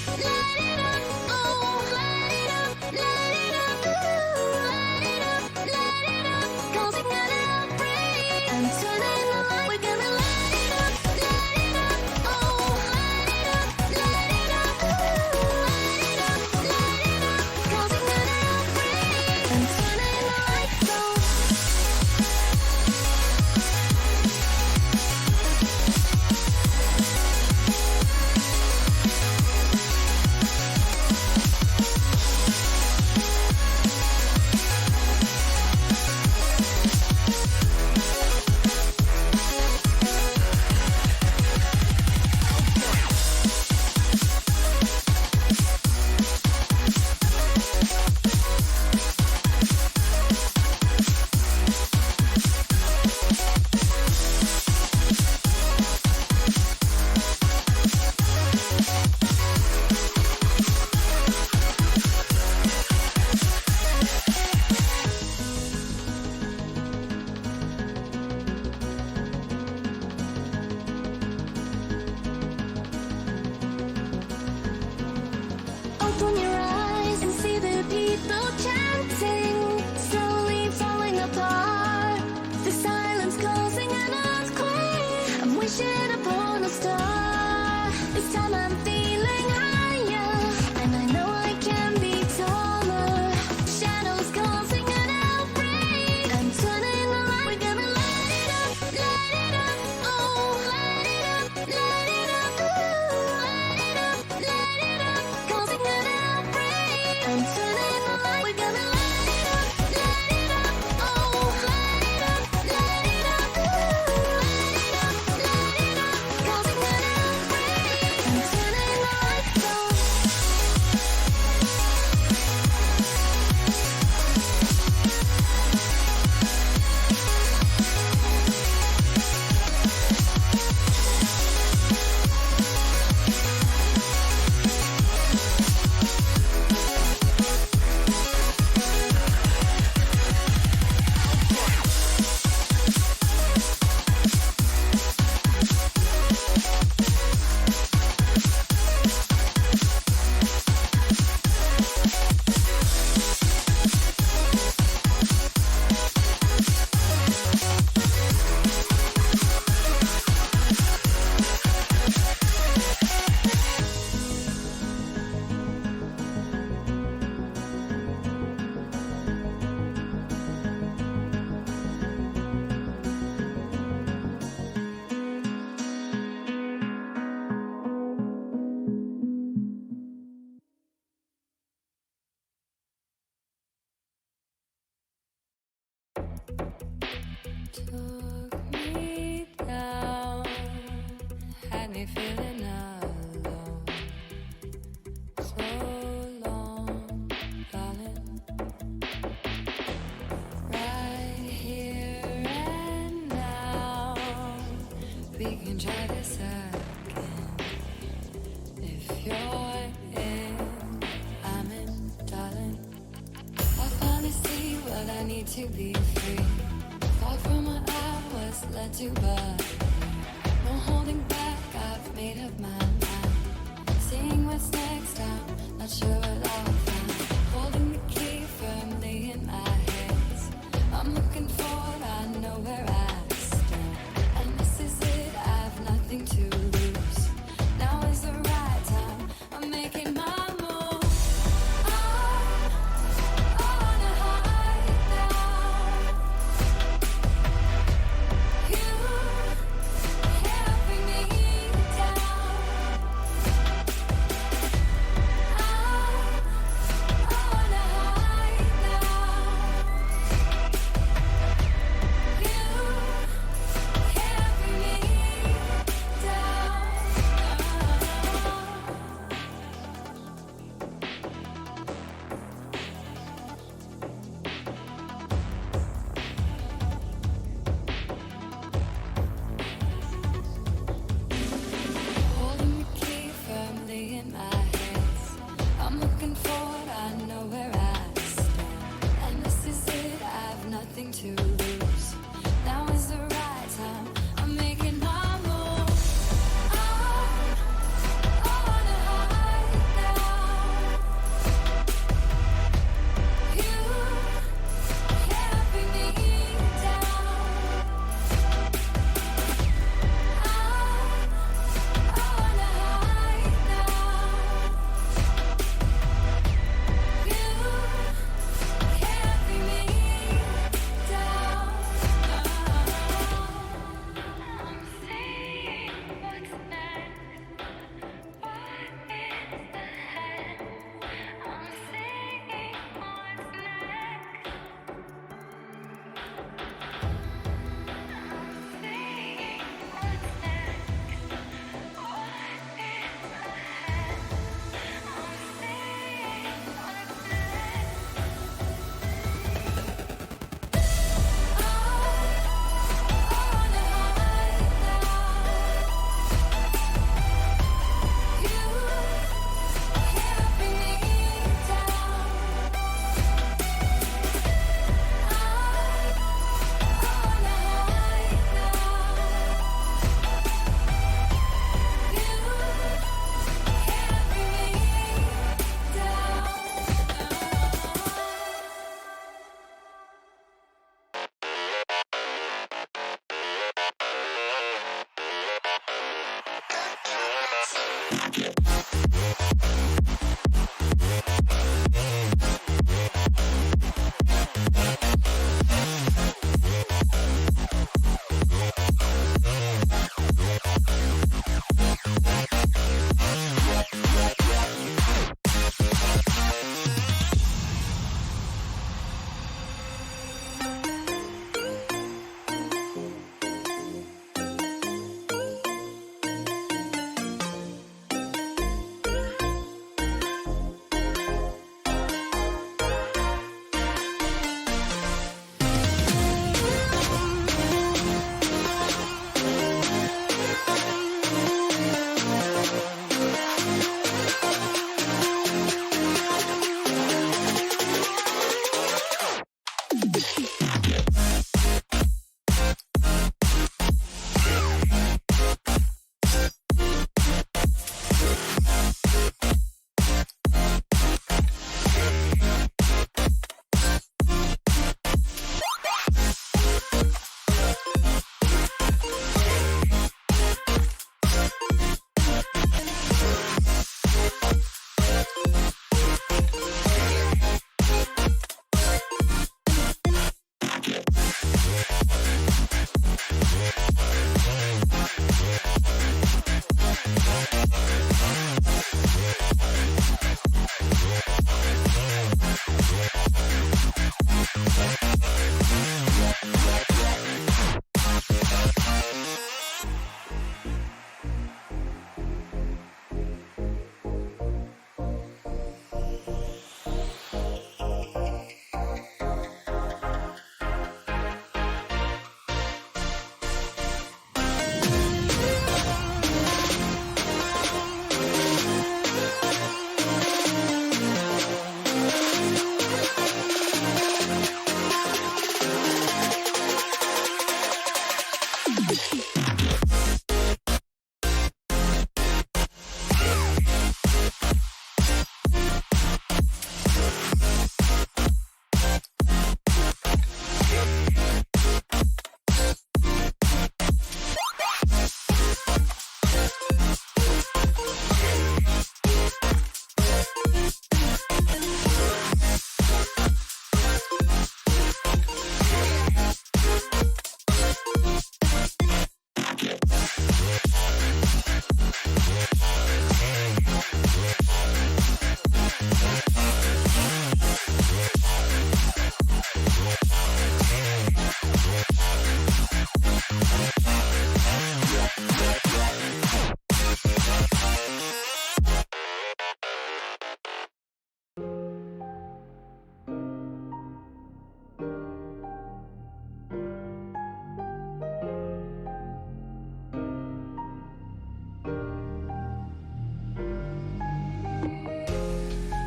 [SPEAKER 3] oh, light it up, ooh, light it up, causing an outbreak. I'm turning the light. We're gonna light it up, oh, light it up, ooh, light it up, causing an outbreak. I'm turning the lights on. Open your eyes and see the people chanting, slowly falling apart. The silence causing an earthquake. I'm wishing upon a star. This time I'm feeling higher, and I know I can be taller. Shadows causing an outbreak. I'm turning the light. We're gonna light it up, oh, light it up, ooh, light it up, causing an outbreak. I'm turning the light. We're gonna light it up, oh, light it up, ooh, light it up, causing an outbreak. I'm turning the lights on. Took me down, had me feeling alone. So long, darling. Right here and now, we can try this again. If you're in, I'm in, darling. I finally see what I need to be free. Far from what I was led to, but no holding back, I've made up my mind. Seeing what's next, I'm not sure what I'll find. Holding the key firmly in my hands, I'm looking forward, I know where I stand. And this is it, I've nothing to lose. Now is the right time, I'm making my move. I wanna hide now. You can't bring me down. I wanna hide now. You can't bring me down.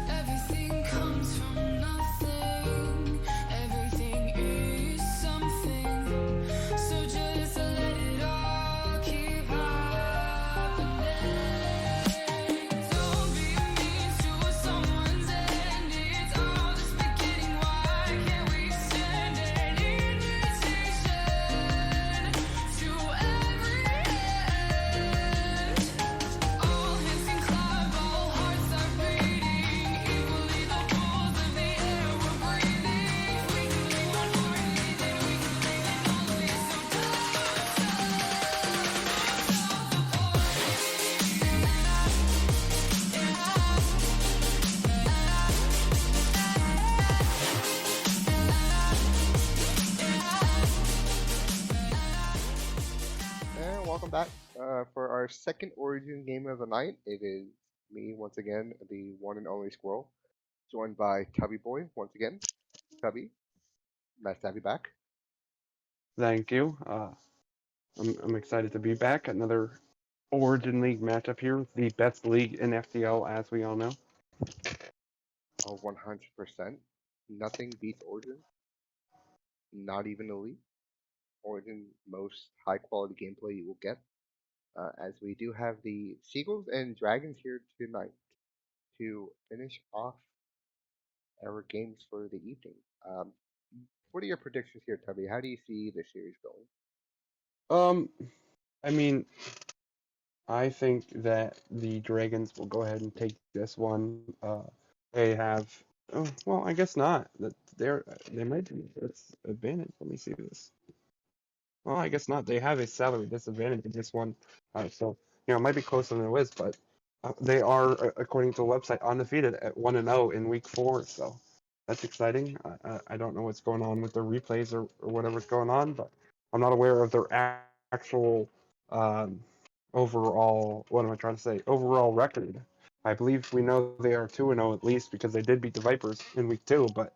[SPEAKER 3] Everything comes from nothing. Everything is something. So just let it all keep happening. Don't be mean to someone's end. It's all just beginning. Why can't we send an invitation to every end? All hands can clap, all hearts are beating equally. The walls of the air we're breathing. If we can leave one more need, then we can leave it lonely. So
[SPEAKER 5] And welcome back for our second Origin game of the night. It is me once again, the one and only Squirrel, joined by Tubby Boy once again. Tubby, nice to have you back.
[SPEAKER 4] Thank you. I'm excited to be back. Another Origin League matchup here, the best league in FTL, as we all know.
[SPEAKER 5] Oh, 100%. Nothing beats Origin. Not even Elite. Origin, most high quality gameplay you will get. As we do have the Seagulls and Dragons here tonight to finish off our games for the evening. What are your predictions here, Tubby? How do you see the series going?
[SPEAKER 4] I mean, I think that the Dragons will go ahead and take this one. They have, oh, well, I guess not. That they might be. It's advantage. Let me see this. Well, I guess not. They have a salary disadvantage in this one, so it might be closer than it was, but they are, according to the website, undefeated at 1-0 in week 4. So that's exciting. I don't know what's going on with their replays or whatever's going on, but I'm not aware of their actual um, overall. What am I trying to say? Overall record. I believe we know they are 2-0 at least because they did beat the Vipers in week 2, but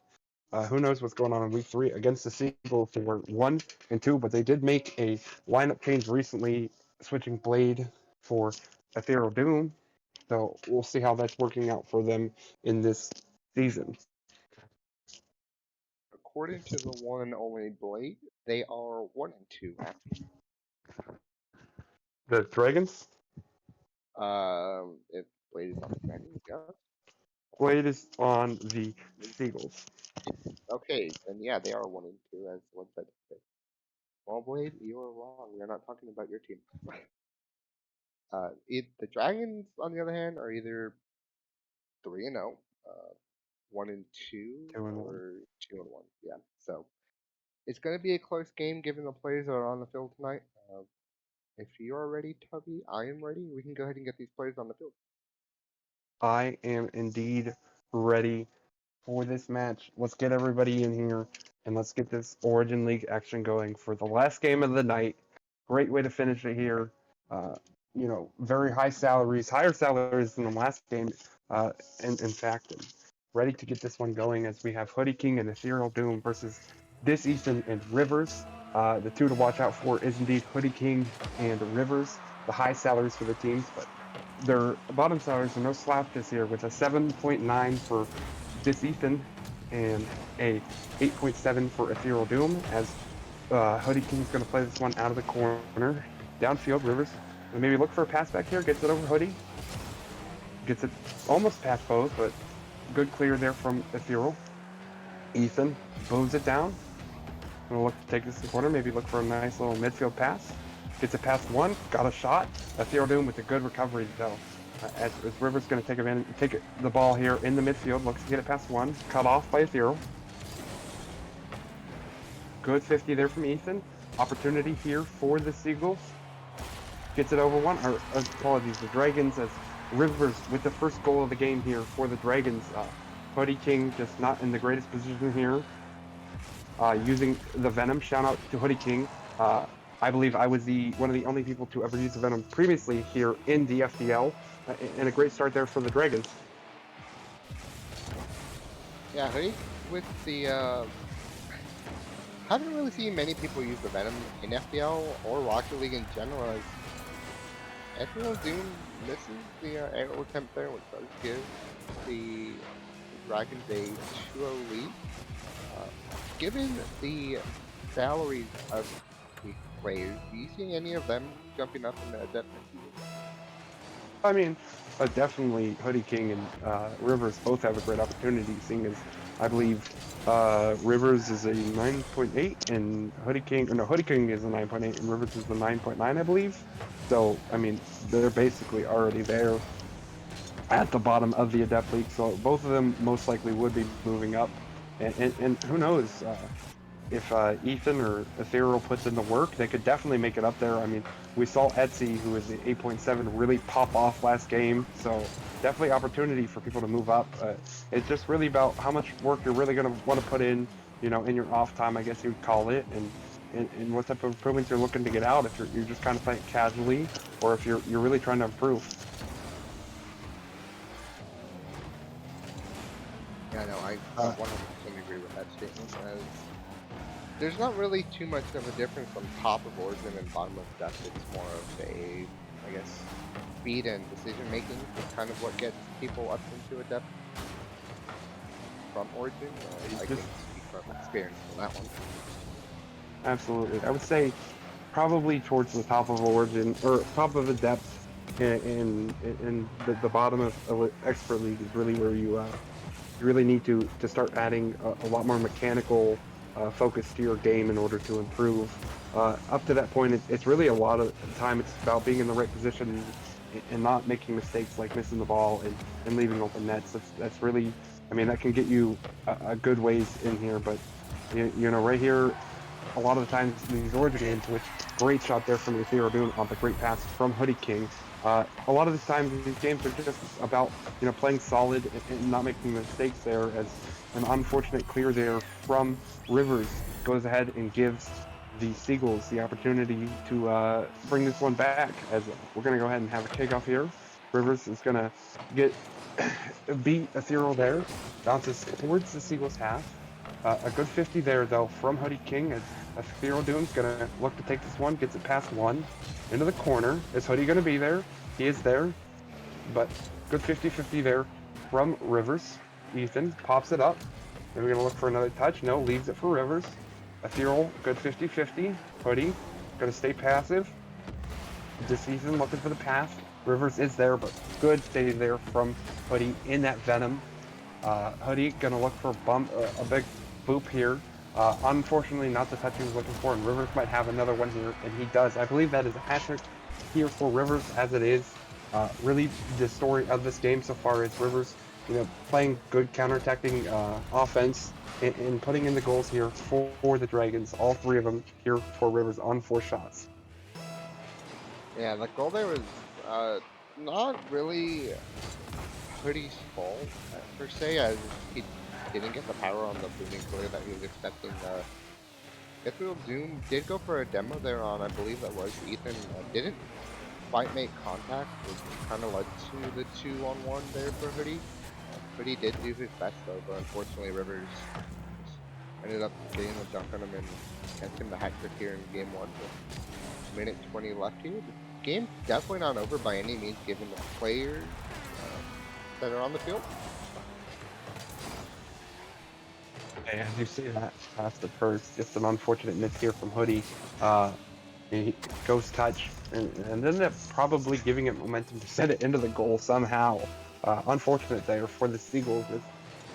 [SPEAKER 4] who knows what's going on in week 3 against the Seagulls, who were 1 and 2, but they did make a lineup change recently, switching Blade for Ethereal Doom. So we'll see how that's working out for them in this season.
[SPEAKER 5] According to the one and only Blade, they are 1 and 2 after.
[SPEAKER 4] The Dragons?
[SPEAKER 5] If Blade is on the Dragons, yeah.
[SPEAKER 4] Blade is on the Seagulls.
[SPEAKER 5] Okay, then yeah, they are 1 and 2 as the website says. Well, Blade, you are wrong. We are not talking about your team. The Dragons, on the other hand, are either 3 and 0, 1 and 2,
[SPEAKER 4] 2 and 1.
[SPEAKER 5] or 2 and 1. Yeah, so it's going to be a close game given the players that are on the field tonight. If you are ready, Tubby, I am ready. We can go ahead and get these players on the field.
[SPEAKER 4] I am indeed ready for this match. Let's get everybody in here and let's get this Origin League action going for the last game of the night. Great way to finish it here. Very high salaries, higher salaries than the last game. In fact, and ready to get this one going as we have Hoodie King and Ethereal Doom versus This Ethan and Rivers. The two to watch out for is indeed Hoodie King and Rivers, the high salaries for the teams, but their bottom salaries are no slouch this year with a 7.9 for This Ethan and a 8.7 for Ethereal Doom, as Hoodie King's going to play this one out of the corner. Downfield, Rivers maybe look for a pass back here, gets it over Hoodie. Gets it almost past both, but good clear there from Ethereal. Ethan moves it down. Gonna look to take this to the corner, maybe look for a nice little midfield pass. Gets it past one, got a shot. Ethereal Doom with a good recovery though. As Rivers going to take the ball here in the midfield, looks to get it past one, cut off by Ethereal. Good 50 there from Ethan. Opportunity here for the Seagulls. Gets it over one, or apologies, the Dragons, as Rivers with the first goal of the game here for the Dragons. Hoodie King just not in the greatest position here. Using the Venom, shout out to Hoodie King. I believe I was one of the only people to ever use the Venom previously here in the FDL, and a great start there for the Dragons.
[SPEAKER 5] Yeah, Hoodie, with the haven't really seen many people use the Venom in FDL or Rocket League in general, as Ethereal Doom misses the aerial attempt there, which does give the Dragons a 2-0 lead. Given the salaries of the players, do you see any of them jumping up in the depth?
[SPEAKER 4] I mean, definitely Hoodie King and Rivers both have a great opportunity, seeing as I believe Rivers is a 9.8 and Hoodie King is a 9.8 and Rivers is the 9.9, I believe. So, I mean, they're basically already there at the bottom of the Adept League, so both of them most likely would be moving up. And who knows, if Ethan or Ethereal puts in the work, they could definitely make it up there. I mean, we saw Etsy, who is the 8.7, really pop off last game, so definitely opportunity for people to move up. It's just really about how much work you're really going to want to put in, in your off time, I guess you would call it, and what type of improvements you're looking to get out, if you're just kind of playing casually, or if you're really trying to improve.
[SPEAKER 5] Yeah, no, I 100% agree with that statement, as there's not really too much of a difference on top of Origin and bottom of Depth. It's more of a, I guess, speed and decision making is kind of what gets people up into a depth from Origin. I can speak from experience on that one.
[SPEAKER 4] Absolutely. I would say probably towards the top of Origin, or top of the depth, and the bottom of Expert League is really where you really need to start adding a lot more mechanical focus to your game in order to improve. Up to that point, it's really a lot of the time it's about being in the right position and not making mistakes like missing the ball and leaving open nets. That's really, I mean, that can get you a good ways in here. But you know, right here, a lot of the times these Origin games, which great shot there from Ethereal doing on the great pass from Hoodie King. A lot of the times these games are just about playing solid and not making mistakes there. As an unfortunate clear there from Rivers goes ahead and gives the Seagulls the opportunity to bring this one back. As we're gonna go ahead and have a kickoff here. Rivers is gonna get beat Ethereal there, bounces towards the Seagulls half. A good 50 there, though, from Hoodie King, as Ethereal Doom's going to look to take this one, gets it past one, into the corner. Is Hoodie going to be there? He is there, but good 50-50 there from Rivers. Ethan pops it up. Then we're going to look for another touch. No, leaves it for Rivers. Ethereal, good 50-50. Hoodie, going to stay passive. This Ethan looking for the pass. Rivers is there, but good stay there from Hoodie in that Venom. Hoodie going to look for a big boop here. Unfortunately, not the touch he was looking for, and Rivers might have another one here, and he does. I believe that is a hat-trick here for Rivers, as it is. Really, the story of this game so far is Rivers, playing good counterattacking offense and putting in the goals here for the Dragons. All three of them here for Rivers on 4 shots.
[SPEAKER 5] Yeah, the goal there was not really Hoodie's fault per se, as he didn't get the power on the booming clear that he was expecting. Ethereal Doom did go for a demo there on, I believe that was Ethan, didn't quite make contact, which kind of led to the 2-on-1 there for Hoodie. Hoodie did do his best though, but unfortunately Rivers ended up getting the jump on him and gets him the hat trick here in game 1 with minute 20 left here. The game's definitely not over by any means given the players that are on the field.
[SPEAKER 4] And you see that past the first, just an unfortunate miss here from Hoodie. He goes touch, and then they're probably giving it momentum to send it into the goal somehow. Unfortunate there for the Seagulls.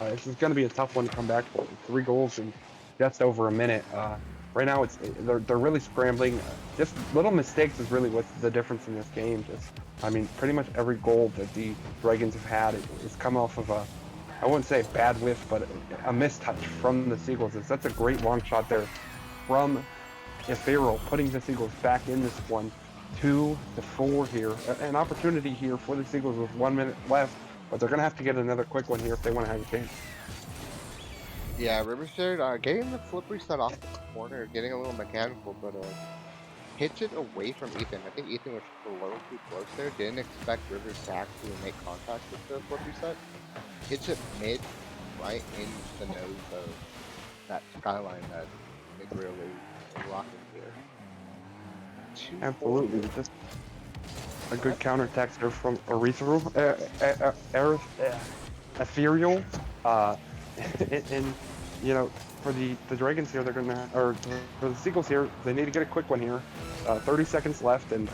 [SPEAKER 4] This is going to be a tough one to come back for. 3 goals in just over a minute. Right now, they're really scrambling. Just little mistakes is really what's the difference in this game. I mean, pretty much every goal that the Dragons have had is come off of I wouldn't say a bad whiff, but a mistouch from the Seagulls. That's a great long shot there from Ethereal, putting the Seagulls back in this one. 2-4 here. An opportunity here for the Seagulls with 1 minute left, but they're going to have to get another quick one here if they want to have a chance.
[SPEAKER 5] Yeah, Rivers there, getting the flip reset off the corner, getting a little mechanical, but hits it away from Ethan. I think Ethan was below too close there. Didn't expect Rivers to actually make contact with the flip reset. Hits it mid, right in the nose of that skyline that is really rocking here.
[SPEAKER 4] Absolutely. Just a good counterattack there from Ethereal. And for the Dragons here, they're gonna, or for the Seagulls here, they need to get a quick one here. 30 seconds left, and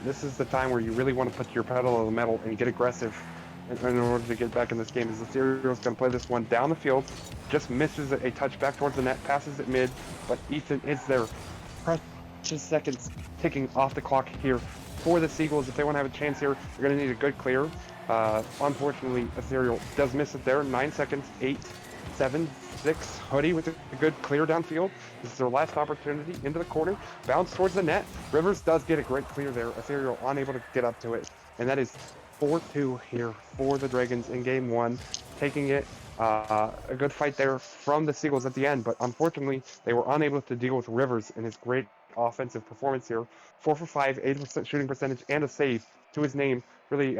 [SPEAKER 4] this is the time where you really want to put your pedal to the metal and get aggressive in order to get back in this game. As the Ethereal's gonna play this one down the field, just misses a touch back towards the net, passes it mid, but Ethan is there. Precious seconds ticking off the clock here for the Seagulls. If they want to have a chance here, they're gonna need a good clear. Unfortunately, Ethereal does miss it there. 9 seconds, 8, 7, 6. Hoodie with a good clear downfield. This is their last opportunity into the corner. Bounce towards the net. Rivers does get a great clear there. Ethereal unable to get up to it. And that is 4-2 here for the Dragons in game 1. Taking it. A good fight there from the Seagulls at the end, but unfortunately, they were unable to deal with Rivers in his great offensive performance here. 4 for 5, 80% shooting percentage, and a save to his name. Really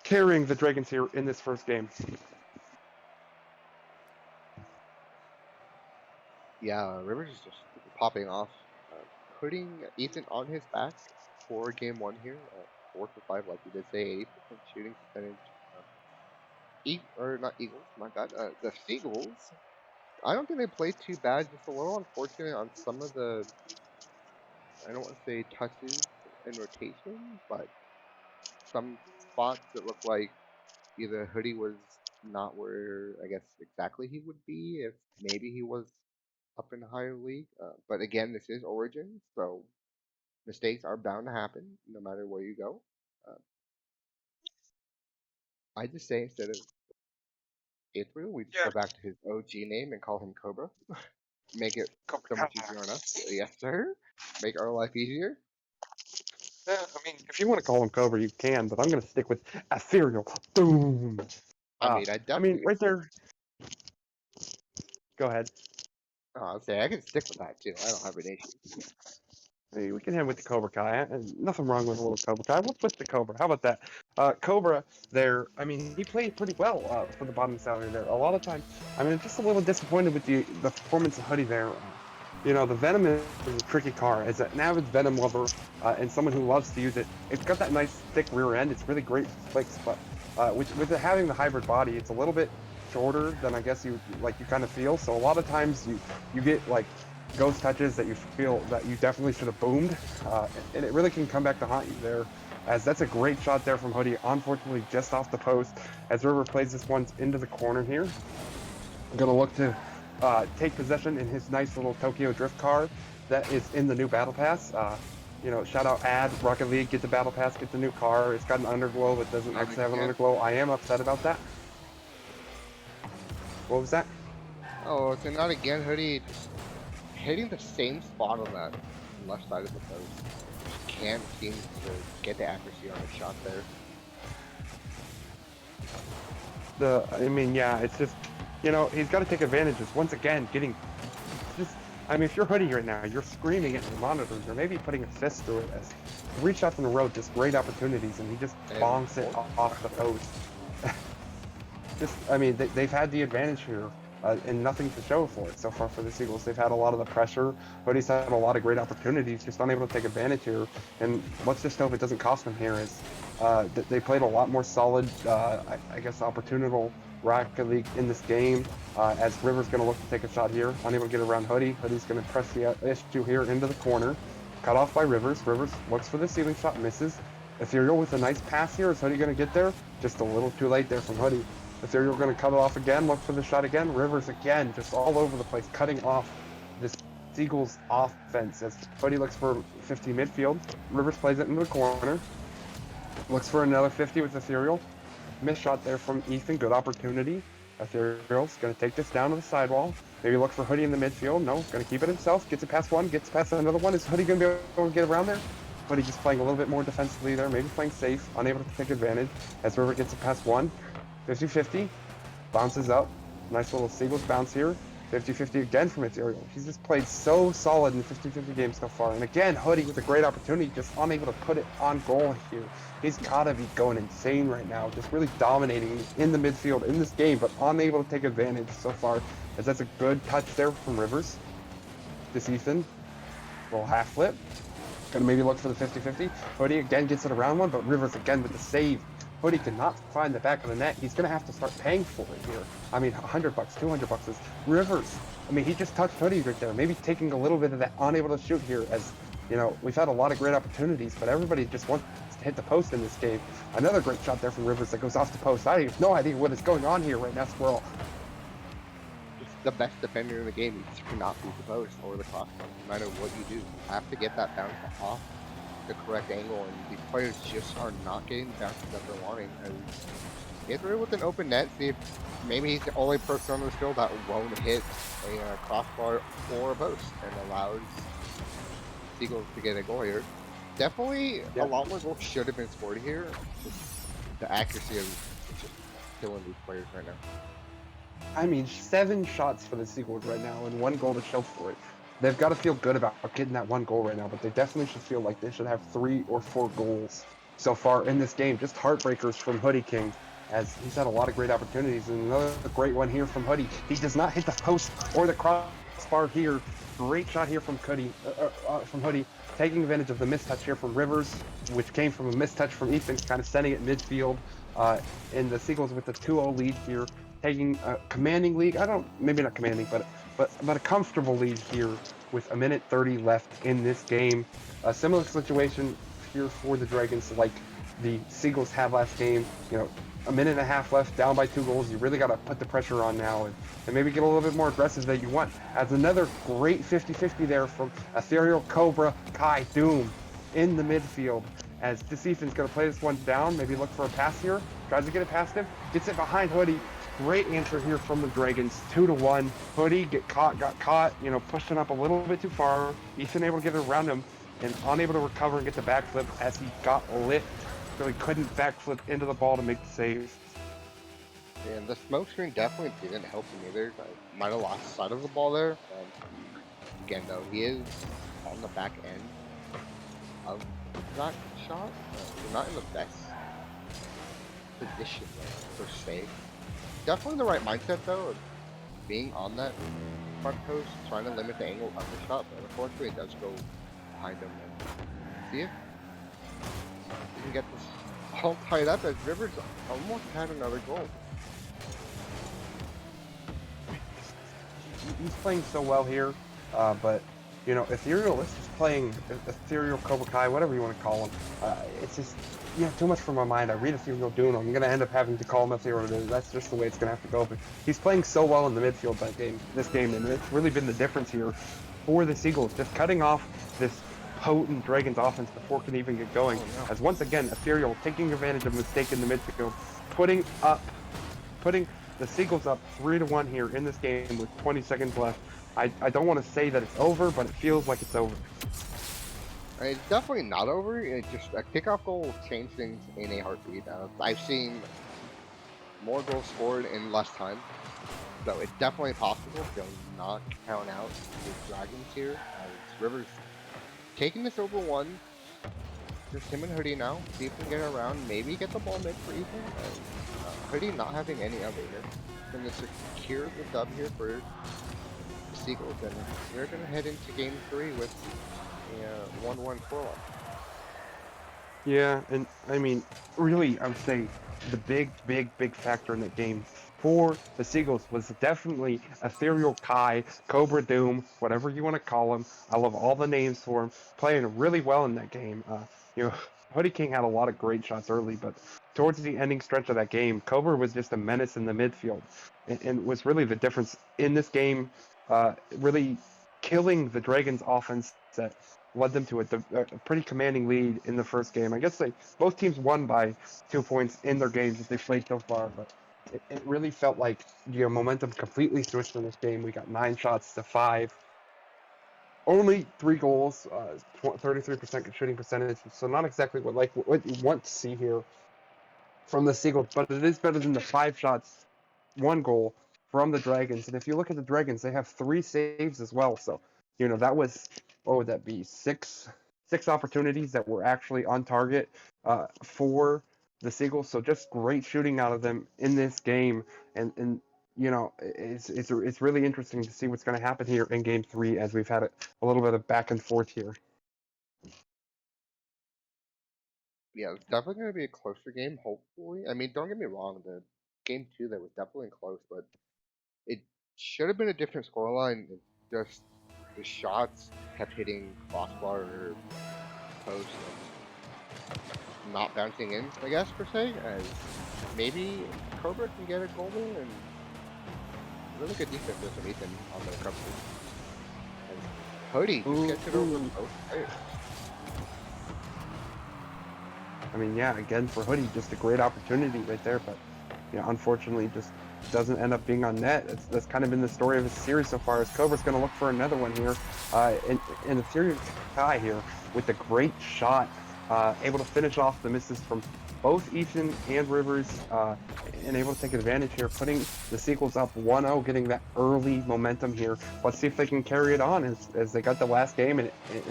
[SPEAKER 4] carrying the Dragons here in this first game.
[SPEAKER 5] Yeah, Rivers is just popping off, putting Ethan on his back for game 1 here. 4 for 5, like you did say, 80% shooting percentage. Not Eagles, my God. The Seagulls, I don't think they played too bad. Just a little unfortunate on some of the, I don't want to say touches and rotations, but some spots that look like either Hoodie was not where I guess exactly he would be if maybe he was up in the higher league. But again, this is Origin, so mistakes are bound to happen no matter where you go. Uh, I just say instead of April, we just
[SPEAKER 4] Yeah.
[SPEAKER 5] go back to his OG name and call him Cobra. Make it so much easier on us. Yes, sir. Make our life easier.
[SPEAKER 4] Yeah, I mean, if you want to call him Cobra, you can, but I'm gonna stick with Ethereal. Boom.
[SPEAKER 5] I mean, I
[SPEAKER 4] I mean,
[SPEAKER 5] definitely
[SPEAKER 4] right there. Go ahead.
[SPEAKER 5] I'll say I can stick with that too. I don't have an issue.
[SPEAKER 4] Hey, we can head with the Cobra Kai. Nothing wrong with a little Cobra Kai. Let's with the Cobra. How about that? Cobra, there. I mean, he played pretty well for the bottom salary there. A lot of times, I mean, just a little disappointed with the performance of Hoodie there. You know, the Venom is a tricky car. As an avid Venom lover and someone who loves to use it, it's got that nice thick rear end. It's really great flicks, but with it having the hybrid body, it's a little bit shorter than I guess you kind of feel. So a lot of times you get like ghost touches that you feel that you definitely should have boomed, and it really can come back to haunt you there. As that's a great shot there from Hoodie, unfortunately just off the post. As River plays this one into the corner here, I'm gonna look to take possession in his nice little Tokyo Drift car that is in the new Battle Pass. You know, shout out Ad, Rocket League, get the Battle Pass, get the new car. It's got an underglow, but doesn't actually have an underglow. I am upset about that. What was that?
[SPEAKER 5] Oh, so not again, Hoodie. Just hitting the same spot on that left side of the post. Just can't seem to get the accuracy on the shot there.
[SPEAKER 4] I mean, yeah, it's just, you know, he's got to take advantages. Once again, getting just, I mean, if you're Hoodie right now, you're screaming at your monitors, or maybe putting a fist through it as 3 shots in a row, just great opportunities, and he just bonks it off the post. Just, I mean, they've had the advantage here. And nothing to show for it so far for the Eagles. They've had a lot of the pressure. Hoodie's had a lot of great opportunities, just unable to take advantage here. And let's just hope it doesn't cost them here. As they played a lot more solid, I guess, opportunital Rocket League in this game. As River's going to look to take a shot here, unable to get around Hoodie. Hoodie's going to press the issue here into the corner, cut off by Rivers. Rivers looks for the ceiling shot, misses. Ethereal with a nice pass here. Is Hoodie going to get there? Just a little too late there from Hoodie. Ethereal going to cut it off again, look for the shot again. Rivers again, just all over the place, cutting off this Eagles offense. As Hoodie looks for 50 midfield, Rivers plays it into the corner. Looks for another 50 with Ethereal. Missed shot there from Ethan, good opportunity. Ethereal's going to take this down to the sidewall. Maybe look for Hoodie in the midfield. No, going to keep it himself. Gets it past one, gets past another one. Is Hoodie going to be able to get around there? Hoodie just playing a little bit more defensively there, maybe playing safe, unable to take advantage. As River gets it past one. 50-50, bounces up. Nice little Seagulls bounce here. 50-50 again from Ethereal. He's just played so solid in the 50-50 game so far. And again, Hoodie with a great opportunity, just unable to put it on goal here. He's gotta be going insane right now, just really dominating in the midfield in this game, but unable to take advantage so far, as that's a good touch there from Rivers. This Ethan, little half flip. Gonna maybe look for the 50-50. Hoodie again gets it around one, but Rivers again with the save. Hoodie cannot find the back of the net. He's going to have to start paying for it here. I mean, $100, $200 is Rivers. I mean, he just touched Hoodie right there. Maybe taking a little bit of that, unable to shoot here. As you know, we've had a lot of great opportunities, but everybody just wants to hit the post in this game. Another great shot there from Rivers that goes off the post. I have no idea what is going on here right now, Squirrel.
[SPEAKER 5] It's the best defender in the game. You just cannot beat the post or the crossbar, no matter what you do. You have to get that bounce off the correct angle, and these players just are not getting the bounces that they're wanting. And get through with an open net, see if maybe he's the only person on this field that won't hit a crossbar or a post and allows Seagulls to get a goal here. Definitely a lot more goals should have been scored here. Just the accuracy of just killing these players right now.
[SPEAKER 4] I mean, 7 shots for the Seagulls right now and 1 goal to show for it. They've got to feel good about getting that 1 goal right now, but they definitely should feel like they should have 3 or 4 goals so far in this game. Just heartbreakers from Hoodie King, as he's had a lot of great opportunities. And another great one here from Hoodie. He does not hit the post or the crossbar here. Great shot here from Hoodie, taking advantage of the mistouch here from Rivers, which came from a mistouch from Ethan, kind of sending it midfield. And the Seagulls with the 2-0 lead here, taking a commanding lead. Maybe not commanding, but a comfortable lead here with 1:30 left in this game. A similar situation here for the Dragons, like the Seagulls had last game. You know, a minute and a half left, down by 2 goals. You really got to put the pressure on now and maybe get a little bit more aggressive than you want. As another great 50-50 there from Ethereal, Cobra, Kai, Doom in the midfield. As this Ethan's going to play this one down, maybe look for a pass here. Tries to get it past him, gets it behind Hoodie. Great answer here from the Dragons, 2-1. Hoodie got caught, you know, pushing up a little bit too far. Ethan able to get it around him and unable to recover and get the backflip as he got lit. Really couldn't backflip into the ball to make the save.
[SPEAKER 5] And the smoke screen definitely didn't help him either. I might have lost sight of the ball there. Again, though, he is on the back end of that shot. He's not in the best position per se. Definitely the right mindset, though, of being on that front post, trying to limit the angle of the shot, but unfortunately it does go behind him. And see if we can get this all tied up as Rivers almost had another goal.
[SPEAKER 4] He's playing so well here, but you know, Ethereal is just playing Ethereal Cobra Kai, whatever you want to call him. It's just, you know, too much for my mind. I read Ethereal Dune, I'm gonna end up having to call him Ethereal. That's just the way it's gonna have to go. But he's playing so well in the midfield this game, and it's really been the difference here for the Seagulls, just cutting off this potent Dragons offense before it can even get going. As once again, Ethereal taking advantage of a mistake in the midfield, putting the Seagulls up 3-1 here in this game with 20 seconds left. I don't want to say that it's over, but it feels like it's over.
[SPEAKER 5] It's definitely not over. It's just a kickoff goal will change things in a heartbeat. I've seen more goals scored in less time, so it's definitely possible. Do not count out the Dragons here. Rivers taking this over 1. Just him and Hoodie now. See if we can get around. Maybe get the ball mid for Ethan. Hoodie not having any other here. Going to secure the dub here for the Seagulls, and we're going to head into game 3 with a 1-1 scoreline.
[SPEAKER 4] Yeah, and I mean, really, I would say the big factor in that game for the Seagulls was definitely Ethereal Kai, Cobra Doom, whatever you want to call him. I love all the names for him. Playing really well in that game. You know, Hoodie King had a lot of great shots early, but towards the ending stretch of that game, Cobra was just a menace in the midfield, and was really the difference in this game, really killing the Dragons' offense that led them to a pretty commanding lead in the first game. I guess both teams won by 2 points in their games that they played so far, but it really felt like, you know, momentum completely switched in this game. We got 9 shots to 5. Only 3 goals, 33% shooting percentage, so not exactly what you want to see here from the Seagulls, but it is better than the 5 shots, 1 goal from the Dragons. And if you look at the Dragons, they have 3 saves as well. So, you know, that was, what would that be, 6 opportunities that were actually on target for the Seagulls. So just great shooting out of them in this game, and you know, it's really interesting to see what's going to happen here in game 3, as we've had a little bit of back and forth here.
[SPEAKER 5] Yeah, it's definitely going to be a closer game, hopefully. I mean, don't get me wrong, the game 2 that was definitely close, but it should have been a different scoreline. Just the shots kept hitting crossbar or post and not bouncing in, I guess, per se, as maybe Cobra can get a goal in, and really good defense from Ethan on the recovery. And Hoodie just gets it over both players.
[SPEAKER 4] I mean, yeah, again, for Hoodie, just a great opportunity right there, but, you know, unfortunately, just doesn't end up being on net. That's kind of been the story of the series so far, as Cobra's going to look for another one here, in the series tie here, with a great shot, able to finish off the misses from both Ethan and Rivers, and able to take advantage here, putting the Seagulls up 1-0, getting that early momentum here. Let's see if they can carry it on as they got the last game, and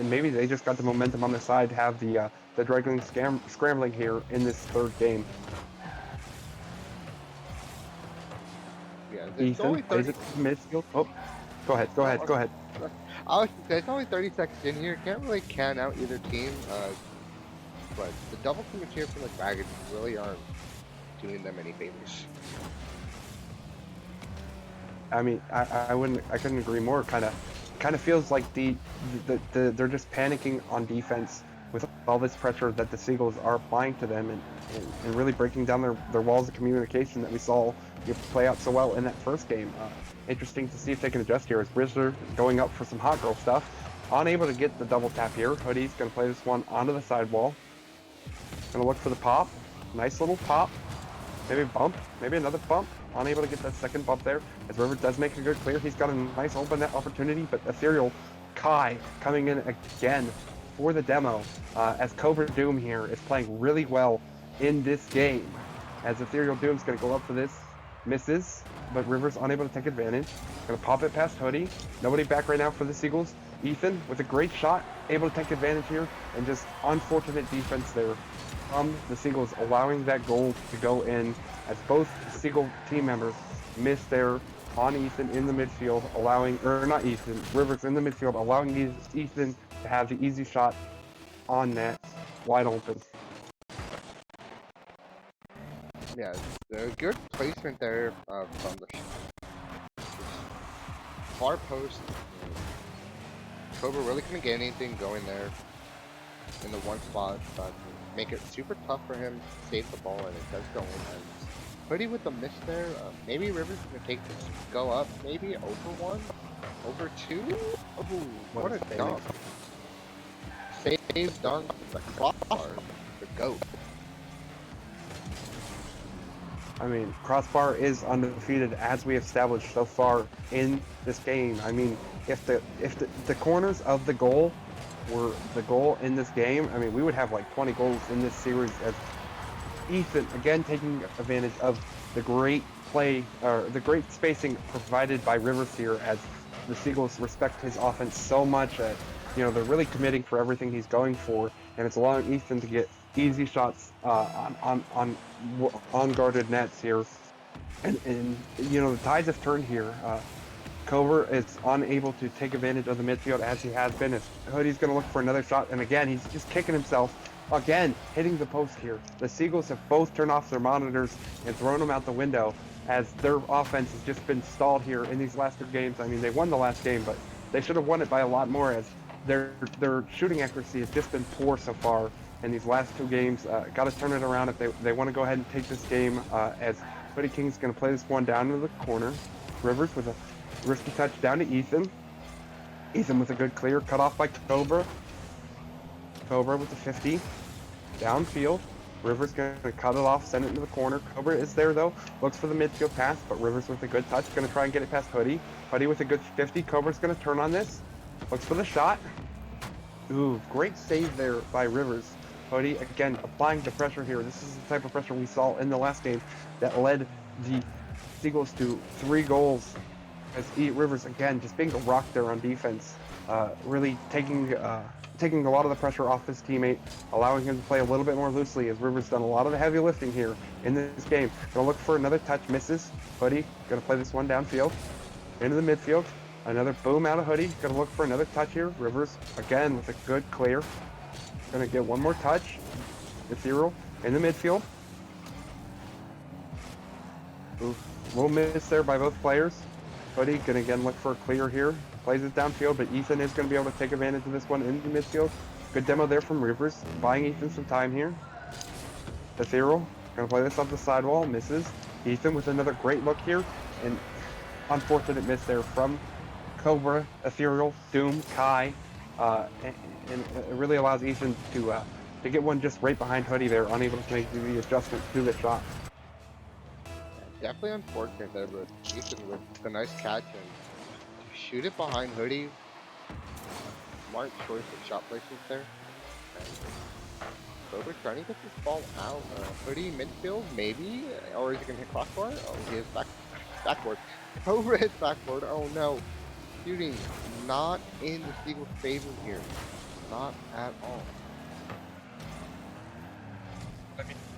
[SPEAKER 4] maybe they just got the momentum on their side to have the Dragons scrambling here in this 3rd game.
[SPEAKER 5] Yeah, it's only
[SPEAKER 4] Ethan,
[SPEAKER 5] 30
[SPEAKER 4] is it midfield? Oh, go ahead.
[SPEAKER 5] I was gonna say, it's only 30 seconds in here. Can't really count out either team. But the double team here from the Dragons really aren't doing them any favors.
[SPEAKER 4] I mean, I couldn't agree more. Kind of feels like they're just panicking on defense with all this pressure that the Seagulls are applying to them, and really breaking down their walls of communication that we saw play out so well in that first game. Interesting to see if they can adjust here as Brizzler going up for some hot girl stuff. Unable to get the double tap here. Hoodie's going to play this one onto the sidewall. Going to look for the pop. Nice little pop. Maybe bump. Maybe another bump. Unable to get that second bump there. As River does make a good clear. He's got a nice open net opportunity, but Ethereal Kai coming in again for the demo. As Cobra Doom here is playing really well in this game. As Ethereal Doom's going to go up for this. Misses, but River's unable to take advantage. Going to pop it past Hoodie. Nobody back right now for the Seagulls. Ethan with a great shot, able to take advantage here, and just unfortunate defense there from the Seagulls, allowing that goal to go in as both Seagull team members missed there on Ethan in the midfield, allowing, or not Ethan, Rivers in the midfield, allowing Ethan to have the easy shot on net, wide open.
[SPEAKER 5] Yeah, a good placement there from the far post. Cobra really couldn't get anything going there in the one spot, but make it super tough for him to save the ball, and it does go in. And Hoodie with the miss there. Maybe Rivers gonna take this go up, maybe over one, over two. Oh, what a dunk! Save dunk, the crossbar, the GOAT.
[SPEAKER 4] I mean, Crossbar is undefeated as we have established so far in this game. I mean, if the corners of the goal were the goal in this game, I mean, we would have like 20 goals in this series as Ethan, again, taking advantage of the great play, or the great spacing provided by Rivers here, as the Seagulls respect his offense so much that, you know, they're really committing for everything he's going for, and it's allowing Ethan to get easy shots on unguarded nets here, and you know, the tides have turned here. Cobra is unable to take advantage of the midfield as he has been. As Hoodie's going to look for another shot, and again he's just kicking himself, again hitting the post here. The Seagulls have both turned off their monitors and thrown them out the window, as their offense has just been stalled here in these last two games. I mean, they won the last game, but they should have won it by a lot more, as their shooting accuracy has just been poor so far in these last two games. Got to turn it around if they want to go ahead and take this game, as Hoodie King's going to play this one down to the corner. Rivers with a risky touch down to Ethan. Ethan with a good clear, cut off by Cobra. Cobra with the 50. Downfield. Rivers going to cut it off, send it into the corner. Cobra is there though, looks for the midfield pass, but Rivers with a good touch, going to try and get it past Hoodie. Hoodie with a good 50. Cobra's going to turn on this. Looks for the shot. Ooh, great save there by Rivers. Hoodie, again, applying the pressure here. This is the type of pressure we saw in the last game that led the Seagulls to 3 goals. As Rivers, again, just being a rock there on defense. Really taking a lot of the pressure off his teammate, allowing him to play a little bit more loosely, as Rivers done a lot of the heavy lifting here in this game. Gonna look for another touch, misses. Hoodie, gonna play this one downfield, into the midfield. Another boom out of Hoodie. Gonna look for another touch here. Rivers, again, with a good clear. Gonna get one more touch. Ethereal in the midfield. Ooh, little miss there by both players. Hoodie gonna again look for a clear here. Plays it downfield, but Ethan is gonna be able to take advantage of this one in the midfield. Good demo there from Rivers, buying Ethan some time here. Ethereal gonna play this off the sidewall, misses. Ethan with another great look here, and unfortunate miss there from Cobra, Ethereal, Doom, Kai, and it really allows Ethan to get one just right behind Hoodie there, unable to make the adjustment to the shot.
[SPEAKER 5] Definitely unfortunate there, but Ethan with a nice catch and to shoot it behind Hoodie. Smart choice of shot placement there. And Cobra trying to get this ball out. Hoodie midfield, maybe? Or is he going to hit crossbar? Oh, he is backboard. Cobra hits backboard. Oh no. Shooting not in the Seagull's favor here. Not at all.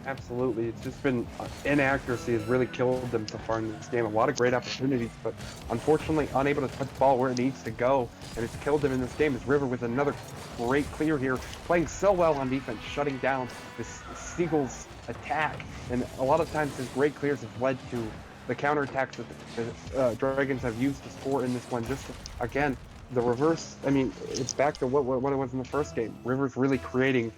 [SPEAKER 4] Absolutely, it's just been inaccuracy has really killed them so far in this game. A lot of great opportunities, but unfortunately unable to put the ball where it needs to go, and it's killed them in this game. As River with another great clear here, playing so well on defense, shutting down this Seagulls attack, and a lot of times his great clears have led to the counterattacks that the Dragons have used to score in this one. Just again, the reverse. I mean, it's back to what it was in the first game. Rivers really creating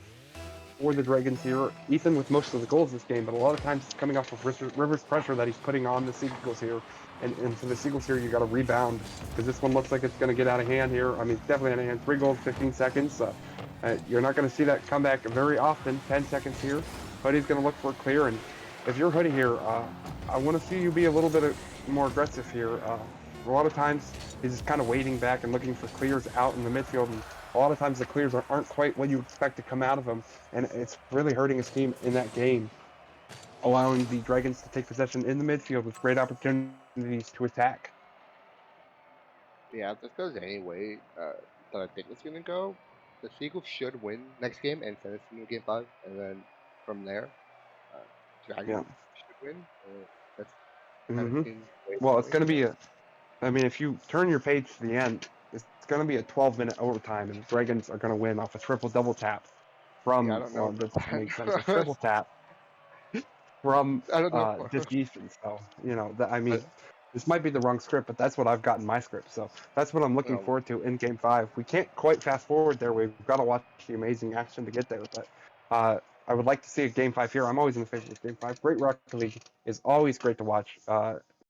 [SPEAKER 4] for the Dragons here. Ethan with most of the goals this game, but a lot of times it's coming off of Rivers' pressure that he's putting on the Seagulls here. And for the Seagulls here, you got to rebound because this one looks like it's going to get out of hand here. I mean, it's definitely out of hand. 3 goals, 15 seconds. You're not going to see that come back very often. 10 seconds here. Hoodie's going to look for a clear, and if you're Hoodie here, I want to see you be a little bit more aggressive here. A lot of times he's just kind of waiting back and looking for clears out in the midfield, and a lot of times the clears aren't quite what you expect to come out of him, and it's really hurting his team in that game, allowing the Dragons to take possession in the midfield with great opportunities to attack.
[SPEAKER 5] Yeah, if this goes any way that I think it's going to go, the Seagulls should win next game and send us into Game 5, and then from there, Dragons should win. That's kind of seems
[SPEAKER 4] Well, it's going to be I mean, if you turn your page to the end, it's going to be a 12-minute overtime, and the Dragons are going to win off a triple-double tap from,
[SPEAKER 5] I don't know.
[SPEAKER 4] that doesn't make sense, a triple tap from
[SPEAKER 5] I don't know.
[SPEAKER 4] Dick Easton. So, you know, I mean, this might be the wrong script, but that's what I've got in my script. So that's what I'm looking forward to in Game 5. We can't quite fast forward there. We've got to watch the amazing action to get there, but I would like to see a Game 5 here. I'm always in favor of Game 5. Great Rocket League is always great to watch.